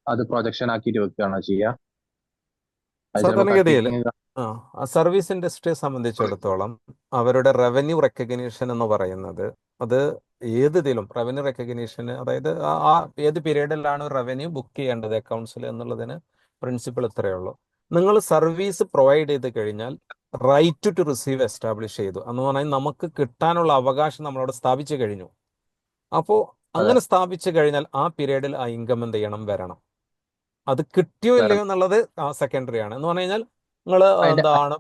അത് പ്രൊജക്ഷൻ ആക്കിയിട്ട് വെക്കുകയാണോ ചെയ്യുക? അത് ചിലപ്പോൾ സാധാരണഗതിയിൽ കട്ടിങ് സർവീസ് ഇൻഡസ്ട്രിയെ സംബന്ധിച്ചിടത്തോളം അവരുടെ റവന്യൂ റെക്കഗ്നീഷൻ എന്ന് പറയുന്നത് അത് ഏതിലും റവന്യൂ റെക്കഗ്നീഷന്, അതായത് ആ ഏത് പീരീഡിലാണ് റവന്യൂ ബുക്ക് ചെയ്യേണ്ടത് അക്കൗണ്ട്സിൽ എന്നുള്ളതിന് പ്രിൻസിപ്പിൾ ഇത്രയേ ഉള്ളൂ. നിങ്ങൾ സർവീസ് പ്രൊവൈഡ് ചെയ്ത് കഴിഞ്ഞാൽ റൈറ്റ് ടു റിസീവ് എസ്റ്റാബ്ലിഷ് ചെയ്തു എന്ന് പറഞ്ഞാൽ നമുക്ക് കിട്ടാനുള്ള അവകാശം നമ്മളവിടെ സ്ഥാപിച്ചു കഴിഞ്ഞു. അപ്പോൾ അങ്ങനെ സ്ഥാപിച്ചു കഴിഞ്ഞാൽ ആ പീരീഡിൽ ആ ഇൻകം എന്ത് ചെയ്യണം, വരണം. അത് കിട്ടിയോ ഇല്ലയോ എന്നുള്ളത് സെക്കൻഡറി ആണ്. എന്ന് പറഞ്ഞു കഴിഞ്ഞാൽ നിങ്ങൾ എന്താണ്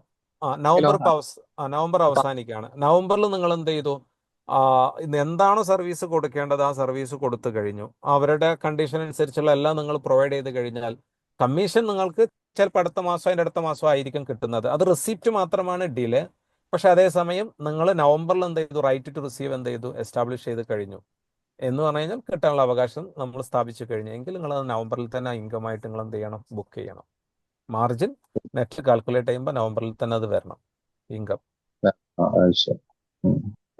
നവംബർ അവസാനിക്കുകയാണ്. നവംബറിൽ നിങ്ങൾ എന്ത് ചെയ്തു, ഇന്ന് എന്താണോ സർവീസ് കൊടുക്കേണ്ടത് ആ സർവീസ് കൊടുത്തു കഴിഞ്ഞു. അവരുടെ കണ്ടീഷൻ അനുസരിച്ചുള്ള എല്ലാം നിങ്ങൾ പ്രൊവൈഡ് ചെയ്ത് കഴിഞ്ഞാൽ കമ്മീഷൻ നിങ്ങൾക്ക് ചിലപ്പോൾ അടുത്ത മാസം അതിൻ്റെ അടുത്ത മാസം ആയിരിക്കും കിട്ടുന്നത്. അത് റിസീപ്റ്റ് മാത്രമാണ് ഡിലേ. പക്ഷെ അതേസമയം നിങ്ങൾ നവംബറിൽ എന്ത് ചെയ്തു, റൈറ്റ് ടു റിസീവ് എന്ത് ചെയ്തു, എസ്റ്റാബ്ലിഷ് ചെയ്ത് കഴിഞ്ഞു. എന്ന് പറഞ്ഞു കഴിഞ്ഞാൽ കിട്ടാനുള്ള അവകാശം നമ്മൾ സ്ഥാപിച്ചു കഴിഞ്ഞെങ്കിൽ നിങ്ങൾ നവംബറിൽ തന്നെ ഇൻകം ആയിട്ട് നിങ്ങൾ എന്ത് ചെയ്യണം, ബുക്ക് ചെയ്യണം. മാർജിൻ നെറ്റ് കാൽക്കുലേറ്റ് ചെയ്യുമ്പോൾ നവംബറിൽ തന്നെ അത് വരണം ഇൻകം.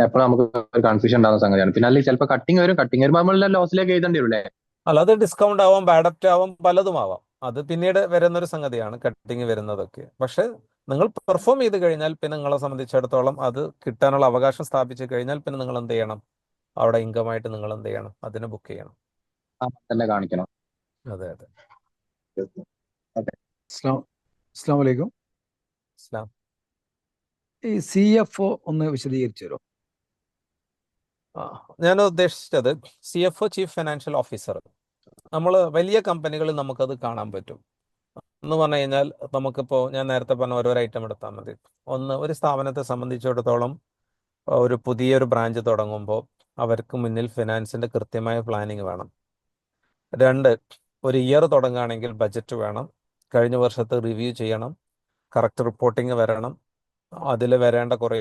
എപ്പോഴും നമുക്ക് ഒരു കൺഫ്യൂഷൻ ഉണ്ടാകുന്ന സംഗതിയാണ്. പിന്നെ അല്ലെങ്കിൽ ചിലപ്പോൾ കട്ടിങ് വരുമ്പോൾ നമ്മളെല്ലാം ലോസിലേക്ക് എഴുതേണ്ടി വരില്ലേ? അല്ല, അത് ഡിസ്കൗണ്ട് ആവാം, ബാഡപ്റ്റ് ആവാം, പലതും ആവാം. അത് പിന്നീട് വരുന്നൊരു സംഗതിയാണ് കട്ടിങ് വരുന്നതൊക്കെ. പക്ഷെ നിങ്ങൾ പെർഫോം ചെയ്ത് കഴിഞ്ഞാൽ പിന്നെ നിങ്ങളെ സംബന്ധിച്ചിടത്തോളം അത് കിട്ടാനുള്ള അവകാശം സ്ഥാപിച്ചു കഴിഞ്ഞാൽ പിന്നെ നിങ്ങൾ എന്ത് ചെയ്യണം, അവിടെ ഇൻകം ആയിട്ട് നിങ്ങൾ എന്ത് ചെയ്യണം, അതിന് ബുക്ക് ചെയ്യണം. തന്നെ കാണിക്കണം. അതെ അതെ. അസ്സലാമു അലൈക്കും. ഇസ്ലാം ഈ CFO ഒന്ന് വിശദീകരിച്ചു തരുമോ? ഞാൻ ഉദ്ദേശിച്ചത് CFO, ചീഫ് ഫിനാൻഷ്യൽ ഓഫീസർ. നമ്മൾ വലിയ കമ്പനികളിൽ നമുക്കത് കാണാൻ പറ്റും. എന്ന് പറഞ്ഞു കഴിഞ്ഞാൽ നമുക്കിപ്പോൾ ഞാൻ നേരത്തെ പറഞ്ഞ ഓരോ ഐറ്റം എടുത്താൽ മതി. ഒന്ന്, ഒരു സ്ഥാപനത്തെ സംബന്ധിച്ചിടത്തോളം ഒരു പുതിയൊരു ബ്രാഞ്ച് തുടങ്ങുമ്പോൾ അവർക്ക് മുന്നിൽ ഫിനാൻസിന്റെ കൃത്യമായ പ്ലാനിങ് വേണം. 2, ഒരു ഇയർ തുടങ്ങുകയാണെങ്കിൽ ബജറ്റ് വേണം, കഴിഞ്ഞ വർഷത്തെ റിവ്യൂ ചെയ്യണം, കറക്റ്റ് റിപ്പോർട്ടിങ് വരണം, അതിൽ വരേണ്ട കുറേ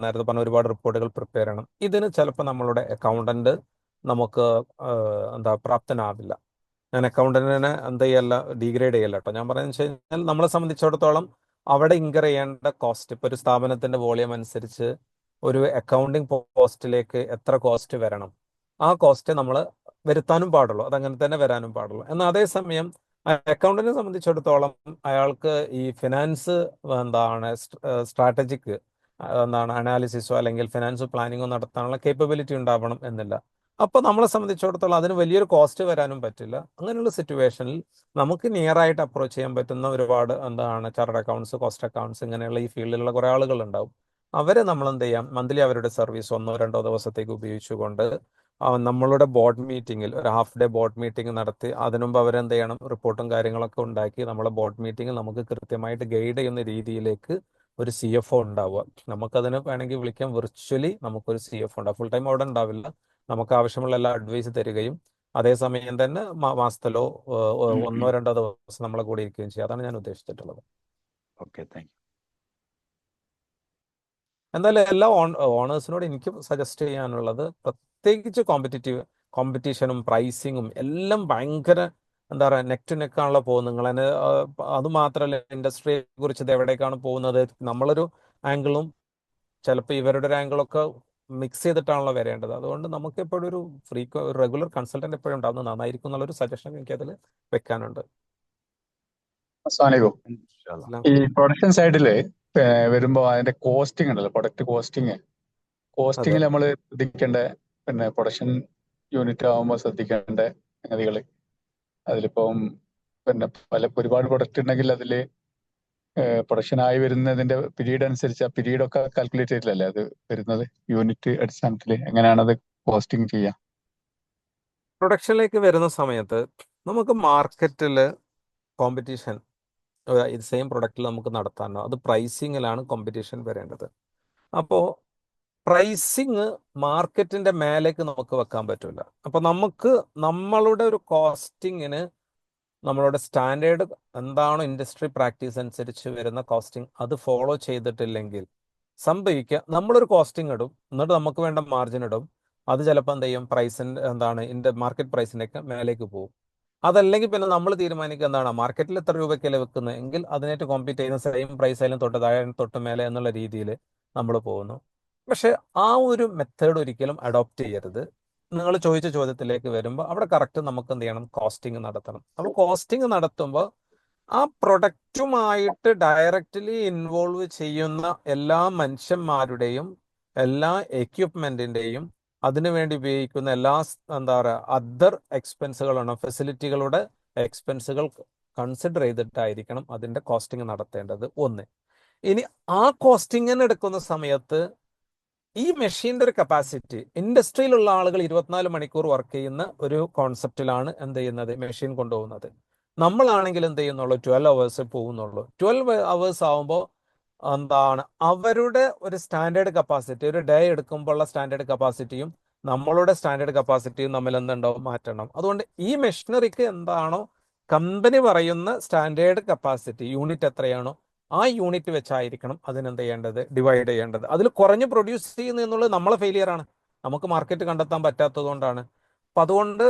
നേരത്തെ പറഞ്ഞ ഒരുപാട് റിപ്പോർട്ടുകൾ പ്രിപ്പയർ ചെയ്യണം. ഇതിന് ചിലപ്പോൾ നമ്മളുടെ അക്കൗണ്ടന്റ് നമുക്ക് പ്രാപ്തനാവില്ല. ഞാൻ അക്കൗണ്ടന്റിനെ എന്ത് ചെയ്യല്ല, ഡീഗ്രേഡ് ചെയ്യല്ല കേട്ടോ. ഞാൻ പറയുന്നത് വെച്ച് കഴിഞ്ഞാൽ നമ്മളെ സംബന്ധിച്ചിടത്തോളം അവിടെ ഇൻകർ ചെയ്യേണ്ട കോസ്റ്റ്, ഇപ്പോൾ ഒരു സ്ഥാപനത്തിന്റെ വോളിയം അനുസരിച്ച് ഒരു അക്കൗണ്ടിങ് പോസ്റ്റിലേക്ക് എത്ര കോസ്റ്റ് വരണം, ആ കോസ്റ്റ് നമ്മൾ വരുത്താനും പാടുള്ളൂ, അതങ്ങനെ തന്നെ വരാനും പാടുള്ളൂ. എന്നാൽ അതേസമയം അക്കൗണ്ടിനെ സംബന്ധിച്ചിടത്തോളം അയാൾക്ക് ഈ ഫിനാൻസ് സ്ട്രാറ്റജിക്ക് അനാലിസിസോ അല്ലെങ്കിൽ ഫിനാൻസ് പ്ലാനിങ്ങോ നടത്താനുള്ള കേപ്പബിലിറ്റി ഉണ്ടാവണം എന്നില്ല. അപ്പോൾ നമ്മളെ സംബന്ധിച്ചിടത്തോളം അതിന് വലിയൊരു കോസ്റ്റ് വരാനും പറ്റില്ല. അങ്ങനെയുള്ള സിറ്റുവേഷനിൽ നമുക്ക് നിയർ ആയിട്ട് അപ്രോച്ച് ചെയ്യാൻ പറ്റുന്ന ഒരുപാട് ചാർട്ടേഡ് അക്കൗണ്ട്സ്, കോസ്റ്റ് അക്കൗണ്ട്സ്, ഇങ്ങനെയുള്ള ഈ ഫീൽഡിലുള്ള കുറേ ആളുകൾ ഉണ്ടാവും. അവരെ നമ്മൾ എന്ത് ചെയ്യാം, മന്ത്ലി അവരുടെ സർവീസ് 1-2 ദിവസത്തേക്ക് ഉപയോഗിച്ചുകൊണ്ട് നമ്മളുടെ ബോർഡ് മീറ്റിങ്ങിൽ ഒരു ഹാഫ് ഡേ ബോർഡ് മീറ്റിംഗ് നടത്തി അതിനുമുമ്പ് അവരെന്ത് ചെയ്യണം, റിപ്പോർട്ടും കാര്യങ്ങളൊക്കെ ഉണ്ടാക്കി നമ്മളെ ബോർഡ് മീറ്റിങ്ങിൽ നമുക്ക് കൃത്യമായിട്ട് ഗൈഡ് ചെയ്യുന്ന രീതിയിലേക്ക് ഒരു CFO ഉണ്ടാവുക. നമുക്കതിന് വേണമെങ്കിൽ വിളിക്കാം, വിർച്വലി നമുക്കൊരു CFO ഉണ്ടാവും. ഫുൾ ടൈം അവിടെ ഉണ്ടാവില്ല, നമുക്ക് ആവശ്യമുള്ള എല്ലാ അഡ്വൈസ് തരികയും അതേസമയം തന്നെ മാസത്തിലോ 1-2 ദിവസം നമ്മളെ കൂടെ ഇരിക്കുകയും ചെയ്യും. അതാണ് ഞാൻ ഉദ്ദേശിച്ചിട്ടുള്ളത്. Okay, thank you. എന്തായാലും എല്ലാ ഓണേഴ്സിനോട് എനിക്ക് സജസ്റ്റ് ചെയ്യാനുള്ളത്, പ്രത്യേകിച്ച് കോമ്പറ്റീഷനും പ്രൈസിങ്ങും എല്ലാം ഭയങ്കര എന്താ പറയുക നെക്ക് ടു നെക്ക് ആണല്ലോ പോകുന്നത്. നിങ്ങൾ തന്നെ അത് മാത്രമല്ല ഇൻഡസ്ട്രിയെ കുറിച്ച് ഇത് എവിടേക്കാണ് പോകുന്നത്, നമ്മളൊരു ആംഗിളും ചിലപ്പോൾ ഇവരുടെ ഒരു ആംഗിളൊക്കെ മിക്സ് ചെയ്തിട്ടാണല്ലോ വരേണ്ടത്. അതുകൊണ്ട് നമുക്ക് എപ്പോഴും ഒരു റെഗുലർ കൺസൾട്ടന്റ് എപ്പോഴും ഉണ്ടാവുന്നത് നന്നായിരിക്കും എന്നുള്ളൊരു സജഷൻ എനിക്കതിൽ വെക്കാനുണ്ട്. അസ്സലാമലൈക്കും. ഇസ്ലാം. ഈ പ്രൊഡക്ഷൻ സൈഡിൽ വരുമ്പോൾ അതിന്റെ കോസ്റ്റിംഗ് ഉണ്ടല്ലോ, പ്രൊഡക്റ്റ് കോസ്റ്റിംഗ് അതെ. കോസ്റ്റിംഗിൽ നമ്മൾ ശ്രദ്ധിക്കേണ്ട പ്രൊഡക്ഷൻ യൂണിറ്റ് ആകുമ്പോൾ ശ്രദ്ധിക്കേണ്ട സംഗതികൾ. അതിലിപ്പം ഒരുപാട് പ്രൊഡക്റ്റ് ഉണ്ടെങ്കിൽ അതിൽ പ്രൊഡക്ഷൻ ആയി വരുന്നതിന്റെ പീരീഡ് അനുസരിച്ച് ആ പീരീഡൊക്കെ കാൽക്കുലേറ്റ് ചെയ്തിട്ടല്ലേ അത് വരുന്നത്? യൂണിറ്റ് അടിസ്ഥാനത്തിൽ എങ്ങനെയാണത് കോസ്റ്റിംഗ് ചെയ്യുക? പ്രൊഡക്ഷനിലേക്ക് വരുന്ന സമയത്ത് നമുക്ക് മാർക്കറ്റിൽ കോമ്പറ്റീഷൻ ഇത് സെയിം പ്രൊഡക്റ്റിൽ നമുക്ക് നടത്താനോ, അത് പ്രൈസിങ്ങിലാണ് കോമ്പറ്റീഷൻ വരേണ്ടത്. അപ്പോൾ പ്രൈസിങ് മാർക്കറ്റിന്റെ മേലേക്ക് നമുക്ക് വെക്കാൻ പറ്റില്ല. അപ്പോൾ നമുക്ക് നമ്മളുടെ ഒരു കോസ്റ്റിങ്ങിന് നമ്മളുടെ സ്റ്റാൻഡേർഡ് എന്താണോ ഇൻഡസ്ട്രി പ്രാക്ടീസ് അനുസരിച്ച് വരുന്ന കോസ്റ്റിംഗ് അത് ഫോളോ ചെയ്തിട്ടില്ലെങ്കിൽ സംഭവിക്കുക, നമ്മളൊരു കോസ്റ്റിംഗ് ഇടും, എന്നിട്ട് നമുക്ക് വേണ്ട മാർജിൻ ഇടും, അത് ചിലപ്പോൾ എന്ത് ചെയ്യും, പ്രൈസിൻ്റെ മാർക്കറ്റ് പ്രൈസിൻ്റെ ഒക്കെ മേലേക്ക് പോകും. അതല്ലെങ്കിൽ പിന്നെ നമ്മൾ തീരുമാനിക്കുക എന്താണ് മാർക്കറ്റിൽ എത്ര രൂപയ്ക്കല്ലേ വെക്കുന്നത് എങ്കിൽ അതിനായിട്ട് കോമ്പീറ്റ് ചെയ്യുന്ന സെയിം പ്രൈസ് ആയാലും തൊട്ട് താഴെ തൊട്ട് മേലെ എന്നുള്ള രീതിയിൽ നമ്മൾ പോകുന്നു. പക്ഷെ ആ ഒരു മെത്തേഡ് ഒരിക്കലും അഡോപ്റ്റ് ചെയ്യരുത്. നിങ്ങൾ ചോദിച്ച ചോദ്യത്തിലേക്ക് വരുമ്പോൾ അവിടെ കറക്റ്റ് നമുക്ക് എന്ത് ചെയ്യണം, കോസ്റ്റിംഗ് നടത്തണം. അപ്പോൾ കോസ്റ്റിംഗ് നടത്തുമ്പോൾ ആ പ്രൊഡക്റ്റുമായിട്ട് ഡയറക്റ്റ്ലി ഇൻവോൾവ് ചെയ്യുന്ന എല്ലാ മനുഷ്യന്മാരുടെയും എല്ലാ എക്യുപ്മെന്റിന്റെയും അതിനുവേണ്ടി ഉപയോഗിക്കുന്ന എല്ലാ എന്താ പറയുക അതർ എക്സ്പെൻസുകളാണ്, ഫെസിലിറ്റികളുടെ എക്സ്പെൻസുകൾ കൺസിഡർ ചെയ്തിട്ടായിരിക്കണം അതിൻ്റെ കോസ്റ്റിംഗ് നടത്തേണ്ടത്. ഒന്ന്. ഇനി ആ കോസ്റ്റിംഗിന് എടുക്കുന്ന സമയത്ത് ഈ മെഷീൻ്റെ ഒരു കപ്പാസിറ്റി, ഇൻഡസ്ട്രിയിലുള്ള ആളുകൾ 24 മണിക്കൂർ വർക്ക് ചെയ്യുന്ന ഒരു കോൺസെപ്റ്റിലാണ് എന്ത് ചെയ്യുന്നത്, മെഷീൻ കൊണ്ടുപോകുന്നത്. നമ്മളാണെങ്കിൽ എന്ത് ചെയ്യുന്നുള്ളൂ, 12 hours പോകുന്നുള്ളൂ. 12 hours ആവുമ്പോൾ എന്താണ് അവരുടെ ഒരു സ്റ്റാൻഡേർഡ് കപ്പാസിറ്റി, ഒരു ഡേ എടുക്കുമ്പോഴുള്ള സ്റ്റാൻഡേർഡ് കപ്പാസിറ്റിയും നമ്മളുടെ സ്റ്റാൻഡേർഡ് കപ്പാസിറ്റിയും തമ്മിൽ എന്തുണ്ടാവും, മാറ്റണം. അതുകൊണ്ട് ഈ മെഷീനറിക്ക് എന്താണോ കമ്പനി പറയുന്ന സ്റ്റാൻഡേർഡ് കപ്പാസിറ്റി യൂണിറ്റ് എത്രയാണോ ആ യൂണിറ്റ് വെച്ചായിരിക്കണം അതിനെന്ത് ചെയ്യേണ്ടത്, ഡിവൈഡ് ചെയ്യേണ്ടത്. അതിൽ കുറഞ്ഞ് പ്രൊഡ്യൂസ് ചെയ്യുന്നു എന്നുള്ളത് നമ്മളെ ഫെയിലിയർ ആണ്, നമുക്ക് മാർക്കറ്റ് കണ്ടെത്താൻ പറ്റാത്തത് കൊണ്ടാണ്. അപ്പം അതുകൊണ്ട്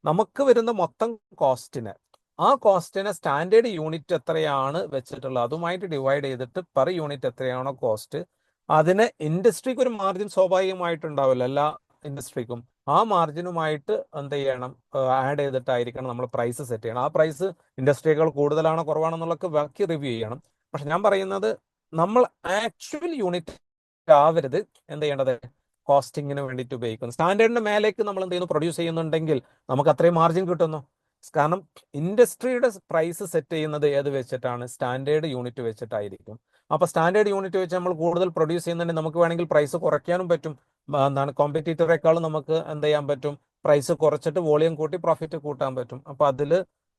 നമുക്ക് വരുന്ന മൊത്തം കോസ്റ്റിന് ആ കോസ്റ്റിനെ സ്റ്റാൻഡേർഡ് യൂണിറ്റ് എത്രയാണ് വെച്ചിട്ടുള്ളത് അതുമായിട്ട് ഡിവൈഡ് ചെയ്തിട്ട് പെർ യൂണിറ്റ് എത്രയാണോ കോസ്റ്റ്, അതിന് ഇൻഡസ്ട്രിക്ക് ഒരു മാർജിൻ സ്വാഭാവികമായിട്ടുണ്ടാവില്ല, എല്ലാ ഇൻഡസ്ട്രിക്കും. ആ മാർജിനുമായിട്ട് എന്ത് ചെയ്യണം, ആഡ് ചെയ്തിട്ടായിരിക്കണം നമ്മൾ പ്രൈസ് സെറ്റ് ചെയ്യണം. ആ പ്രൈസ് ഇൻഡസ്ട്രിയേക്കാൾ കൂടുതലാണോ കുറവാണോ എന്നുള്ളതൊക്കെ ബാക്കി റിവ്യൂ ചെയ്യണം. പക്ഷെ ഞാൻ പറയുന്നത് നമ്മൾ ആക്ച്വൽ യൂണിറ്റ് ആവരുത് എന്ത് ചെയ്യേണ്ടത്, കോസ്റ്റിങ്ങിന് വേണ്ടിയിട്ട് ഉപയോഗിക്കുന്നു. സ്റ്റാൻഡേർഡിന്റെ മേലേക്ക് നമ്മൾ എന്ത് ചെയ്യുന്നു, പ്രൊഡ്യൂസ് ചെയ്യുന്നുണ്ടെങ്കിൽ നമുക്ക് അത്രയും മാർജിൻ കിട്ടുന്നു. കാരണം ഇൻഡസ്ട്രിയുടെ പ്രൈസ് സെറ്റ് ചെയ്യുന്നത് ഏത് വെച്ചിട്ടാണ്, സ്റ്റാൻഡേർഡ് യൂണിറ്റ് വെച്ചിട്ടായിരിക്കും. അപ്പോൾ സ്റ്റാൻഡേർഡ് യൂണിറ്റ് വെച്ച് നമ്മൾ കൂടുതൽ പ്രൊഡ്യൂസ് ചെയ്യുന്നുണ്ടെങ്കിൽ നമുക്ക് വേണമെങ്കിൽ പ്രൈസ് കുറയ്ക്കാനും പറ്റും. എന്താണ് കോമ്പറ്റീറ്ററേക്കാളും നമുക്ക് എന്ത് ചെയ്യാൻ പറ്റും, പ്രൈസ് കുറച്ചിട്ട് വോളിയം കൂട്ടി പ്രോഫിറ്റ് കൂട്ടാൻ പറ്റും. അപ്പോൾ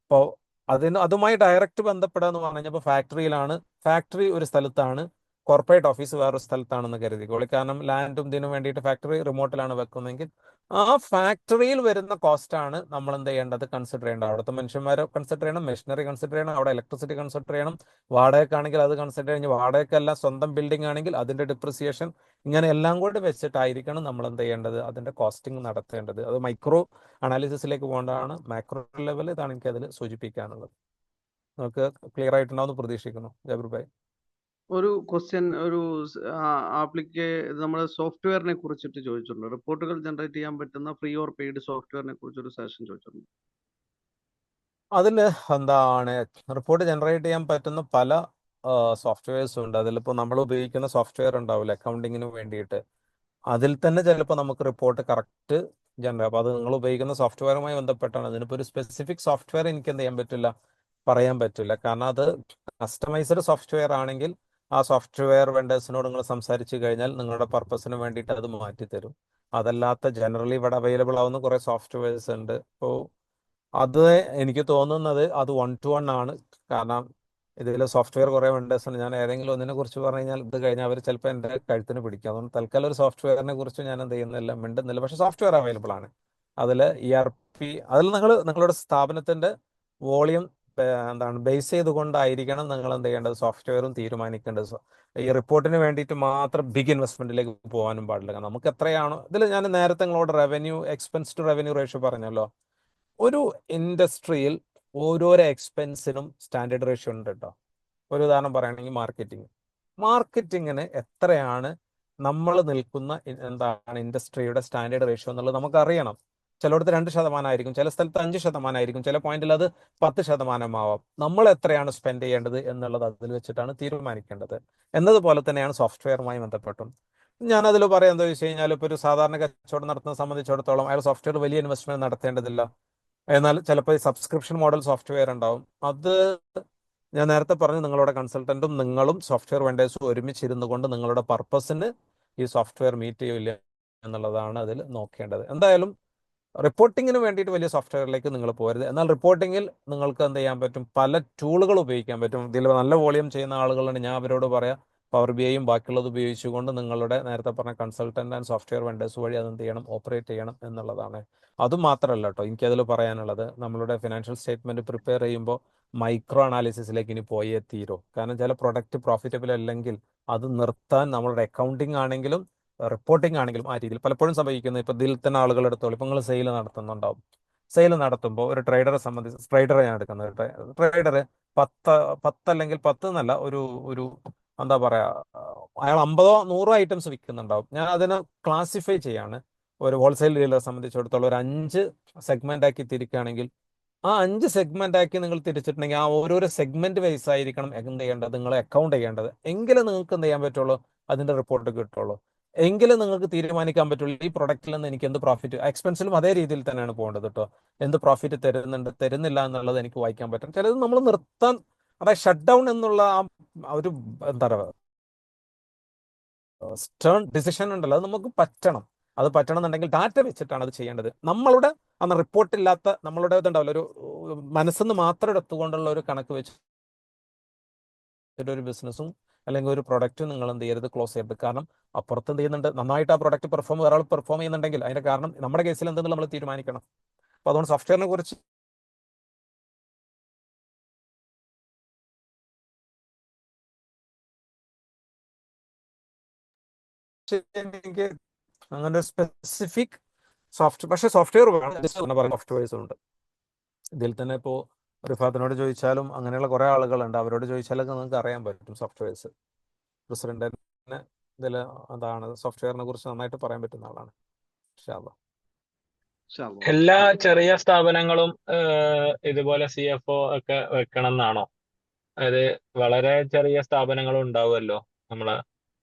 ഇപ്പോൾ അതുമായി ഡയറക്റ്റ് ബന്ധപ്പെടുക എന്ന് പറഞ്ഞു കഴിഞ്ഞപ്പോൾ ഫാക്ടറി ഒരു സ്ഥലത്താണ്, കോർപ്പറേറ്റ് ഓഫീസ് വേറൊരു സ്ഥലത്താണെന്ന് കരുതിക്കോളി. കാരണം ലാൻഡും ഇതിനും വേണ്ടിയിട്ട് ഫാക്ടറി റിമോട്ടിലാണ് വെക്കുന്നതെങ്കിൽ ആ ഫാക്ടറിയിൽ വരുന്ന കോസ്റ്റാണ് നമ്മൾ എന്ത് ചെയ്യേണ്ടത്, കൺസിഡർ ചെയ്യേണ്ടത്. അവിടുത്തെ മനുഷ്യന്മാരെ കൺസിഡർ ചെയ്യണം, മെഷീനറി കൺസിഡർ ചെയ്യണം, അവിടെ ഇലക്ട്രിസിറ്റി കൺസിഡർ ചെയ്യണം, വാടകയ്ക്കാണെങ്കിൽ അത് കൺസിഡർ കഴിഞ്ഞ് വാടകയ്ക്കല്ല സ്വന്തം ബിൽഡിംഗ് ആണെങ്കിൽ അതിൻ്റെ ഡിപ്രിസിയേഷൻ, ഇങ്ങനെ എല്ലാം കൂടി വെച്ചിട്ടായിരിക്കണം നമ്മൾ എന്ത് ചെയ്യേണ്ടത്, അതിൻ്റെ കോസ്റ്റിംഗ് നടത്തേണ്ടത്. അത് മൈക്രോ അനാലിസിസിലേക്ക് പോകേണ്ടതാണ്. മാക്രോ ലെവൽ ഇതാണ് എനിക്ക് അതിൽ സൂചിപ്പിക്കാനുള്ളത്. നമുക്ക് ക്ലിയർ ആയിട്ടുണ്ടാവുമെന്ന് പ്രതീക്ഷിക്കുന്നു. ജാബിർ ഭായ്. ഒരു ക്വസ്റ്റ്യൻ, ഒരു നമ്മുടെ സോഫ്റ്റ്വെയറിനെ കുറിച്ചിട്ട് ചോദിച്ചിട്ടുണ്ട്. റിപ്പോർട്ടുകൾ ജനറേറ്റ് ചെയ്യാൻ പറ്റുന്ന ഫ്രീ ഓർ പെയ്ഡ് സോഫ്റ്റ്വെയറിനെ കുറിച്ച് ഒരു സെഷൻ ചോദിച്ചിട്ടുണ്ട്. അതിൽ എന്താണ് റിപ്പോർട്ട് ജനറേറ്റ് ചെയ്യാൻ പറ്റുന്ന പല സോഫ്റ്റ്വെയർസും ഉണ്ട്. അതിലിപ്പോൾ നമ്മൾ ഉപയോഗിക്കുന്ന സോഫ്റ്റ്വെയർ ഉണ്ടാവില്ല അക്കൗണ്ടിങ്ങിന് വേണ്ടിയിട്ട്, അതിൽ തന്നെ ചിലപ്പോൾ നമുക്ക് റിപ്പോർട്ട് കറക്റ്റ് ജനറേറ്റ്. അപ്പോൾ അത് നിങ്ങൾ ഉപയോഗിക്കുന്ന സോഫ്റ്റ്വെയറുമായി ബന്ധപ്പെട്ടാണ്. അതിനിപ്പോൾ ഒരു സ്പെസിഫിക് സോഫ്റ്റ്വെയർ എനിക്ക് എന്ത് ചെയ്യാൻ പറ്റില്ല, പറയാൻ പറ്റില്ല. കാരണം അത് കസ്റ്റമൈസ്ഡ് സോഫ്റ്റ്വെയർ ആണെങ്കിൽ ആ സോഫ്റ്റ്വെയർ വെണ്ടേഴ്സിനോട് നിങ്ങൾ സംസാരിച്ച് കഴിഞ്ഞാൽ നിങ്ങളുടെ പർപ്പസിന് വേണ്ടിയിട്ട് അത് മാറ്റിത്തരും. അതല്ലാത്ത ജനറലി ഇവിടെ അവൈലബിൾ ആവുന്ന കുറേ സോഫ്റ്റ്വെയർസ് ഉണ്ട്. അപ്പോൾ അത് എനിക്ക് തോന്നുന്നത് അത് 1-to-1 ആണ്. കാരണം ഇതിൽ സോഫ്റ്റ്വെയർ കുറേ വെണ്ടേഴ്സ് ഉണ്ട്. ഞാൻ ഏതെങ്കിലും ഒന്നിനെ കുറിച്ച് പറഞ്ഞു കഴിഞ്ഞാൽ ഇത് കഴിഞ്ഞാൽ അവർ ചിലപ്പോൾ എൻ്റെ കഴുത്തിന് പിടിക്കും. അതുകൊണ്ട് തൽക്കാലം ഒരു സോഫ്റ്റ്വെയറിനെ കുറിച്ച് ഞാൻ എന്ത് ചെയ്യുന്നില്ല, മിണ്ടുന്നില്ല. പക്ഷേ സോഫ്റ്റ്വെയർ അവൈലബിൾ ആണ്. അതിൽ ERP, അതിൽ നിങ്ങളുടെ സ്ഥാപനത്തിൻ്റെ വോളിയം ബേസ് ചെയ്തുകൊണ്ടായിരിക്കണം നിങ്ങൾ എന്ത് ചെയ്യേണ്ടത്, സോഫ്റ്റ്വെയറും തീരുമാനിക്കേണ്ടത്. ഈ റിപ്പോർട്ടിന് വേണ്ടിയിട്ട് മാത്രം ബിഗ് ഇൻവെസ്റ്റ്മെന്റിലേക്ക് പോകാനും പാടില്ല. കാരണം നമുക്ക് എത്രയാണോ ഇതിൽ, ഞാൻ നേരത്തെ നിങ്ങളോട് എക്സ്പെൻസ് ടു റവന്യൂ റേഷ്യോ പറഞ്ഞല്ലോ. ഒരു ഇൻഡസ്ട്രിയിൽ ഓരോരോ എക്സ്പെൻസിനും സ്റ്റാൻഡേർഡ് റേഷ്യോ ഉണ്ട് കേട്ടോ. ഒരു ഉദാഹരണം പറയുകയാണെങ്കിൽ മാർക്കറ്റിങ്ങിന് എത്രയാണ് നമ്മൾ നിൽക്കുന്ന എന്താണ് ഇൻഡസ്ട്രിയുടെ സ്റ്റാൻഡേർഡ് റേഷ്യോ എന്നുള്ളത് നമുക്കറിയണം. ചിലയിടത്ത് 2% ആയിരിക്കും, ചില സ്ഥലത്ത് 5% ആയിരിക്കും, ചില പോയിന്റിൽ അത് 10% ആവാം. നമ്മൾ എത്രയാണ് സ്പെൻഡ് ചെയ്യേണ്ടത് എന്നുള്ളത് അതിൽ വെച്ചിട്ടാണ് തീരുമാനിക്കേണ്ടത്. എന്നതുപോലെ തന്നെയാണ് സോഫ്റ്റ്വെയറുമായി ബന്ധപ്പെട്ടും. ഞാനതിൽ പറയാം എന്താ വെച്ച് കഴിഞ്ഞാൽ, ഇപ്പോൾ ഒരു സാധാരണ കച്ചവടം നടത്തുന്ന സംബന്ധിച്ചിടത്തോളം അയാൾ സോഫ്റ്റ്വെയർ വലിയ ഇൻവെസ്റ്റ്മെന്റ് നടത്തേണ്ടതില്ല. എന്നാൽ ചിലപ്പോൾ സബ്സ്ക്രിപ്ഷൻ മോഡൽ സോഫ്റ്റ്വെയർ ഉണ്ടാവും. അത് ഞാൻ നേരത്തെ പറഞ്ഞു, നിങ്ങളുടെ കൺസൾട്ടന്റും നിങ്ങളും സോഫ്റ്റ്വെയർ വെണ്ടേഴ്സും ഒരുമിച്ചിരുന്നു കൊണ്ട് നിങ്ങളുടെ പർപ്പസിന് ഈ സോഫ്റ്റ്വെയർ മീറ്റ് ചെയ്യില്ല എന്നുള്ളതാണ് അതിൽ നോക്കേണ്ടത്. എന്തായാലും റിപ്പോർട്ടിങ്ങിന് വേണ്ടിയിട്ട് വലിയ സോഫ്റ്റ്വെയറിലേക്ക് നിങ്ങൾ പോരുത്. എന്നാൽ റിപ്പോർട്ടിങ്ങിൽ നിങ്ങൾക്ക് എന്ത് ചെയ്യാൻ പറ്റും, പല ടൂളുകൾ ഉപയോഗിക്കാൻ പറ്റും. ഇതിൽ നല്ല വോളിയം ചെയ്യുന്ന ആളുകളുണ്ട്, ഞാൻ അവരോട് പറയാം പവർ ബി ഐയും ബാക്കിയുള്ളത് ഉപയോഗിച്ചുകൊണ്ട് നിങ്ങളുടെ നേരത്തെ പറഞ്ഞ കൺസൾട്ടന്റ് ആൻഡ് സോഫ്റ്റ്വെയർ വെണ്ടേഴ്സ് വഴി അതെന്ത് ചെയ്യണം, ഓപ്പറേറ്റ് ചെയ്യണം എന്നുള്ളതാണ്. അതുമാത്രമല്ല കേട്ടോ, എനിക്കതിൽ പറയാനുള്ളത്, നമ്മളുടെ ഫിനാൻഷ്യൽ സ്റ്റേറ്റ്മെന്റ് പ്രിപ്പയർ ചെയ്യുമ്പോൾ മൈക്രോ അനാലിസിസിലേക്ക് ഇനി പോയേ തീരൂ. കാരണം ചില പ്രൊഡക്റ്റ് പ്രോഫിറ്റബിൾ അല്ലെങ്കിൽ അത് നിർത്താൻ നമ്മളുടെ അക്കൗണ്ടിങ് ആണെങ്കിലും റിപ്പോർട്ടിംഗ് ആണെങ്കിലും ആ രീതിയിൽ പലപ്പോഴും സംഭവിക്കുന്നത്. ഇപ്പൊ ഇതിൽ തന്നെ ആളുകൾ എടുത്തോളൂ, ഇപ്പൊ നിങ്ങൾ സെയിൽ നടത്തുന്നുണ്ടാവും. സെയിൽ നടത്തുമ്പോൾ ഒരു ട്രേഡറെ സംബന്ധിച്ച്, ട്രേഡറെ ഞാൻ എടുക്കുന്നത്, ട്രേഡർ 10 അല്ലെങ്കിൽ 10 എന്നല്ല, ഒരു ഒരു എന്താ പറയാ, അയാൾ 50-100 ഐറ്റംസ് വിൽക്കുന്നുണ്ടാവും. ഞാൻ അതിനെ ക്ലാസിഫൈ ചെയ്യാണ്. ഒരു ഹോൾസെയിൽ ഡീലറെ സംബന്ധിച്ചിടത്തോളം ഒരു 5 സെഗ്മെന്റ് ആക്കി തിരിക്കുകയാണെങ്കിൽ, ആ 5 സെഗ്മെന്റ് ആക്കി നിങ്ങൾ തിരിച്ചിട്ടുണ്ടെങ്കിൽ ആ ഓരോരോ സെഗ്മെന്റ് വൈസ് ആയിരിക്കണം എന്ത് ചെയ്യേണ്ടത്, നിങ്ങൾ അക്കൗണ്ട് ചെയ്യേണ്ടത്. എങ്കിലും നിങ്ങൾക്ക് എന്ത് ചെയ്യാൻ പറ്റുള്ളൂ, അതിന്റെ റിപ്പോർട്ട് കിട്ടുള്ളൂ. എങ്കിലും നിങ്ങൾക്ക് തീരുമാനിക്കാൻ പറ്റുള്ളൂ ഈ പ്രൊഡക്റ്റിൽ നിന്ന് എനിക്ക് എന്ത് പ്രോഫിറ്റ്. എക്സ്പെൻസിലും അതേ രീതിയിൽ തന്നെയാണ് പോകേണ്ടത് കേട്ടോ. എന്ത് പ്രോഫിറ്റ് തരുന്നുണ്ട് തരുന്നില്ല എന്നുള്ളത് എനിക്ക് വായിക്കാൻ പറ്റും. ചിലത് നമ്മൾ നിർത്താൻ, അതായത് ഷട്ട് ഡൗൺ എന്നുള്ള ആ ഒരു എന്താ പറയുക സ്റ്റേൺ ഡിസിഷൻ ഉണ്ടല്ലോ, അത് നമുക്ക് പറ്റണം. അത് പറ്റണം എന്നുണ്ടെങ്കിൽ ഡാറ്റ വെച്ചിട്ടാണ് അത് ചെയ്യേണ്ടത്. നമ്മളുടെ അന്ന് റിപ്പോർട്ടില്ലാത്ത നമ്മളുടെ ഇതുണ്ടാവില്ല, ഒരു മനസ്സിന്ന് മാത്രം എടുത്തുകൊണ്ടുള്ള ഒരു കണക്ക് വെച്ച് ഒരു ബിസിനസ്സും അല്ലെങ്കിൽ ഒരു പ്രൊഡക്റ്റും നിങ്ങൾ എന്ത് ചെയ്യരുത്, ക്ലോസ് ചെയ്യരുത്. കാരണം അപ്പുറത്ത് എന്ത് ചെയ്യുന്നുണ്ട്, നന്നായിട്ട് ആ പ്രൊഡക്റ്റ് ഒരാൾ പെർഫോം ചെയ്യുന്നുണ്ടെങ്കിൽ അതിന്റെ കാരണം നമ്മുടെ കേസിൽ എന്തെന്ന് നമ്മൾ തീരുമാനിക്കണം. അപ്പൊ അതുകൊണ്ട് സോഫ്റ്റ്വെയറിനെ കുറിച്ച് എനിക്ക് അങ്ങനെ സ്പെസിഫിക് പക്ഷേ സോഫ്റ്റ്വെയർ സോഫ്റ്റ്വെയർസ് ഉണ്ട്. ഇതിൽ തന്നെ ഇപ്പോൾ റിഫാത്തിനോട് ചോദിച്ചാലും അങ്ങനെയുള്ള കുറെ ആളുകളുണ്ട്, അവരോട് ചോദിച്ചാലൊക്കെ നിങ്ങൾക്ക് അറിയാൻ പറ്റും സോഫ്റ്റ്വെയർസ്. പ്രസിഡന്റിന് ഇതിൽ അതാണ് സോഫ്റ്റ്വെയറിനെ കുറിച്ച് നന്നായിട്ട് പറയാൻ പറ്റുന്ന ആളാണ്. ഇൻഷാ അല്ലാ. എല്ലാ ചെറിയ സ്ഥാപനങ്ങളും ഇതുപോലെ CFO ഒക്കെ വെക്കണം എന്നാണോ? അതായത് വളരെ ചെറിയ സ്ഥാപനങ്ങളും ഉണ്ടാവുമല്ലോ, നമ്മളെ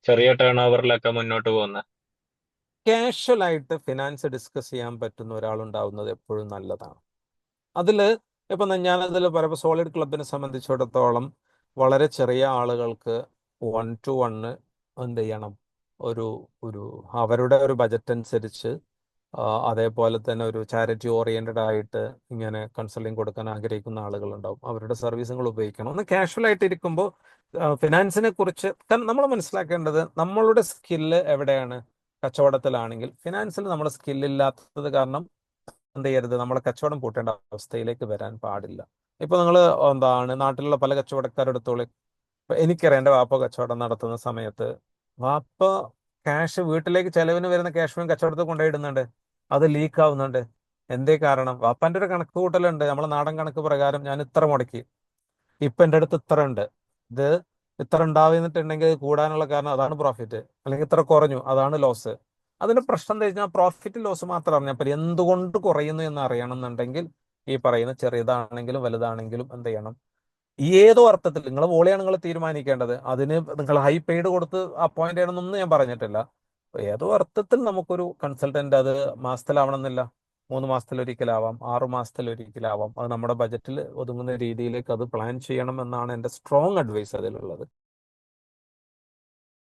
ചെറിയ ടേൺ ഓവറിലൊക്കെ മുന്നോട്ട് പോകുന്ന. കാഷ്വലായിട്ട് ഫിനാൻസ് ഡിസ്കസ് ചെയ്യാൻ പറ്റുന്ന ഒരാളുണ്ടാവുന്നത് എപ്പോഴും നല്ലതാണ്. അതിൽ ഇപ്പം ഞാനതിൽ പറയുമ്പോൾ സോളിഡ് ക്ലബിനെ സംബന്ധിച്ചിടത്തോളം വളരെ ചെറിയ ആളുകൾക്ക് 1-to-1 എന്ത് ചെയ്യണം, ഒരു ഒരു അവരുടെ ഒരു ബജറ്റ് അനുസരിച്ച് അതേപോലെ തന്നെ ഒരു ചാരിറ്റി ഓറിയന്റഡ് ആയിട്ട് ഇങ്ങനെ കൺസൾട്ടിങ് കൊടുക്കാൻ ആഗ്രഹിക്കുന്ന ആളുകളുണ്ടാവും. അവരുടെ സർവീസുകൾ ഉപയോഗിക്കണം. ഒന്ന് കാഷ്വൽ ആയിട്ട് ഇരിക്കുമ്പോൾ ഫിനാൻസിനെ കുറിച്ച് നമ്മൾ മനസ്സിലാക്കേണ്ടത്, നമ്മളുടെ സ്കില്ല് എവിടെയാണ്, കച്ചവടത്തിലാണെങ്കിൽ. ഫിനാൻസിൽ നമ്മുടെ സ്കില്ലില്ലാത്തത് കാരണം എന്ത് ചെയ്യരുത്, നമ്മളെ കച്ചവടം പൂട്ടേണ്ട അവസ്ഥയിലേക്ക് വരാൻ പാടില്ല. ഇപ്പൊ നിങ്ങൾ എന്താണ് നാട്ടിലുള്ള പല കച്ചവടക്കാരെടുത്തോളി. ഇപ്പൊ എനിക്കറിയാം, എൻ്റെ വാപ്പ കച്ചവടം നടത്തുന്ന സമയത്ത് വാപ്പ ക്യാഷ് വീട്ടിലേക്ക് ചെലവിന് വരുന്ന ക്യാഷ് മുഴുവൻ കച്ചവടത്തിൽ കൊണ്ടുപോയിടുന്നുണ്ട്, അത് ലീക്ക് ആവുന്നുണ്ട്. എന്തേ കാരണം? വാപ്പാന്റെ ഒരു കണക്ക് കൂട്ടലുണ്ട്, നമ്മളെ നാടൻ കണക്ക് പ്രകാരം ഞാൻ ഇത്ര മുടക്കി, ഇപ്പൊ എൻ്റെ അടുത്ത് ഇത്ര ഉണ്ട്, ഇത് ഇത്ര ഉണ്ടാവുന്നിട്ടുണ്ടെങ്കിൽ കൂടാനുള്ള കാരണം അതാണ് പ്രോഫിറ്റ്, അല്ലെങ്കിൽ ഇത്ര കുറഞ്ഞു അതാണ് ലോസ്. അതിന്റെ പ്രശ്നം എന്താ വെച്ചാൽ പ്രോഫിറ്റ് ലോസ് മാത്രം അറിഞ്ഞാൽ പോലും എന്തുകൊണ്ട് കുറയുന്നു എന്ന് അറിയണമെന്നുണ്ടെങ്കിൽ ഈ പറയുന്ന ചെറിയതാണെങ്കിലും വലുതാണെങ്കിലും എന്ത് ചെയ്യണം, ഏതോ അർത്ഥത്തിൽ നിങ്ങൾ വോളിയാണ് നിങ്ങൾ തീരുമാനിക്കേണ്ടത്. അതിന് നിങ്ങൾ ഹൈ പെയ്ഡ് കൊടുത്ത് അപ്പോയിന്റ് ചെയ്യണമെന്നൊന്നും ഞാൻ പറഞ്ഞിട്ടില്ല. ഏതോ അർത്ഥത്തിൽ നമുക്കൊരു കൺസൾട്ടന്റ് അത് മാസത്തിലാവണമെന്നില്ല, 3 മാസത്തിലൊരിക്കലാവാം, 6 മാസത്തിലൊരിക്കലാവാം. അത് നമ്മുടെ ബജറ്റിൽ ഒതുങ്ങുന്ന രീതിയിലേക്ക് അത് പ്ലാൻ ചെയ്യണം എന്നാണ് എൻ്റെ സ്ട്രോങ് അഡ്വൈസ് അതിലുള്ളത്.